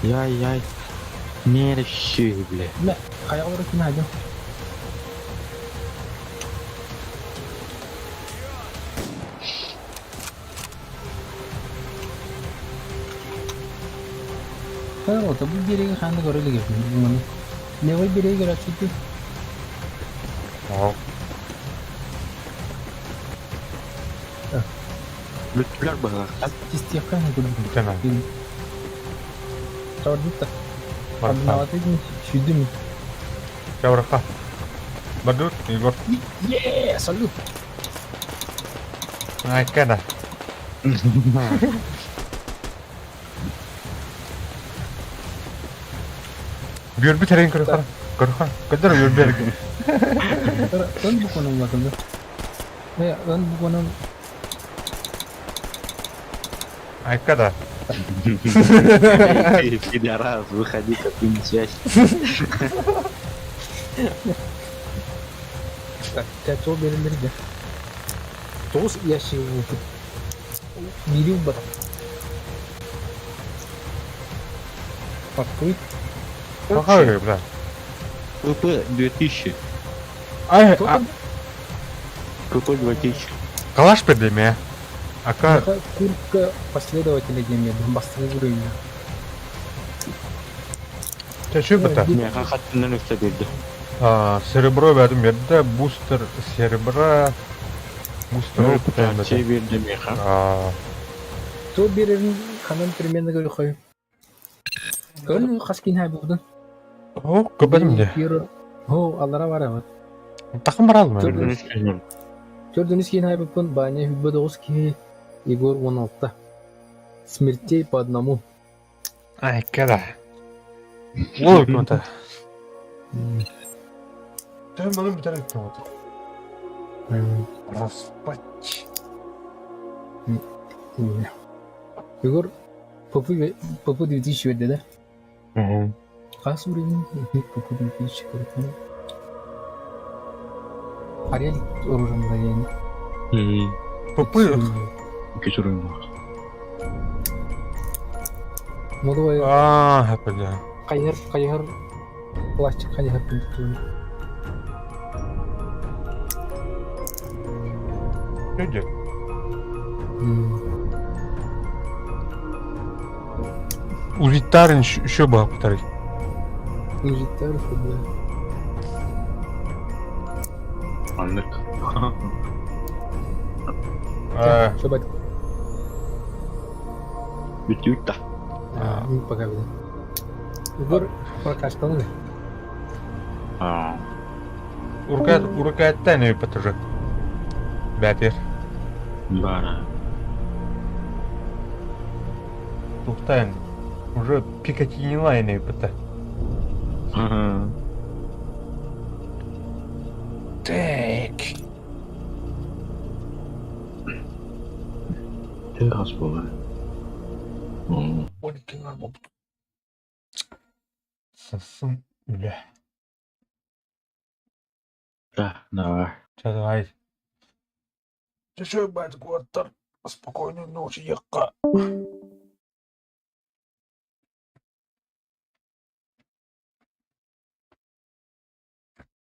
Yay. Neresi bile. Ne? Kayak orang kena aja. Kalau tapi biri kan ada orang lagi. Mana? Level biri gerak situ. Oh. Lütfler bahar. Setiap kan aku dulu. Tamam. Tahu kita. Baru Kamu nawat ini sudah nih. Siapa rekah? Badut, Igor. Yeah, salut. Naikkan dah. Biar bicarain ke depan. Kedar biar. Kan bukan orang belakang. Ya, kan bukan orang. Naikkan dah. Tidak раз выходи как связь. Так, coba bener-bener deh. Terus ya sih itu. Video bat. Pakai. Какая же, бля? ПП 2000. Ай, ПП 2000. калаш педемия. Ака, Куртка последователя геймеда. Басты уровня. ты что это? Не, хатынын өксө берди. Серебро verdim yerde, booster серебра, booster Şey verdi meha. То берерин канан примерно göre koy. Ön kaskin ha buradan. Oh, köpeğim de. Ho, Allah'a var ama. Takım var alma. Gördüğünüz gibi ha buradan banya hübbe 9 ki Igor 16'da. Смертей по одному. Ай, когда? Ой, круто. Ты могу битать кого-то. Распать. Igor Popu 2000 verdi de. Kaç uğrayın? Popu 2000 çıkartan. Ariel orujunda yani. Попы. Keçiyorum. Modu var. Hep öyle. Kayar. Plastik kayar pintu. Ne diyor? Uzitlerin şu baktarı. Uzitler fırla. Anlık. Coba. Bitti da. Ini pakai apa? Igor, kaç tane ne? Уркаятта не потуже. Бәтер. Бара. Тухтайн. Уже Пикатини лайны пыта. Так. Ты раз была. Ой, кино. Сосун. Бля. Да, давай. Все, давай. Чё, бать, Готтер? Спокойной ночи, Яка.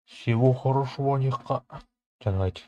Всего хорошего, Яка. Все, давайте.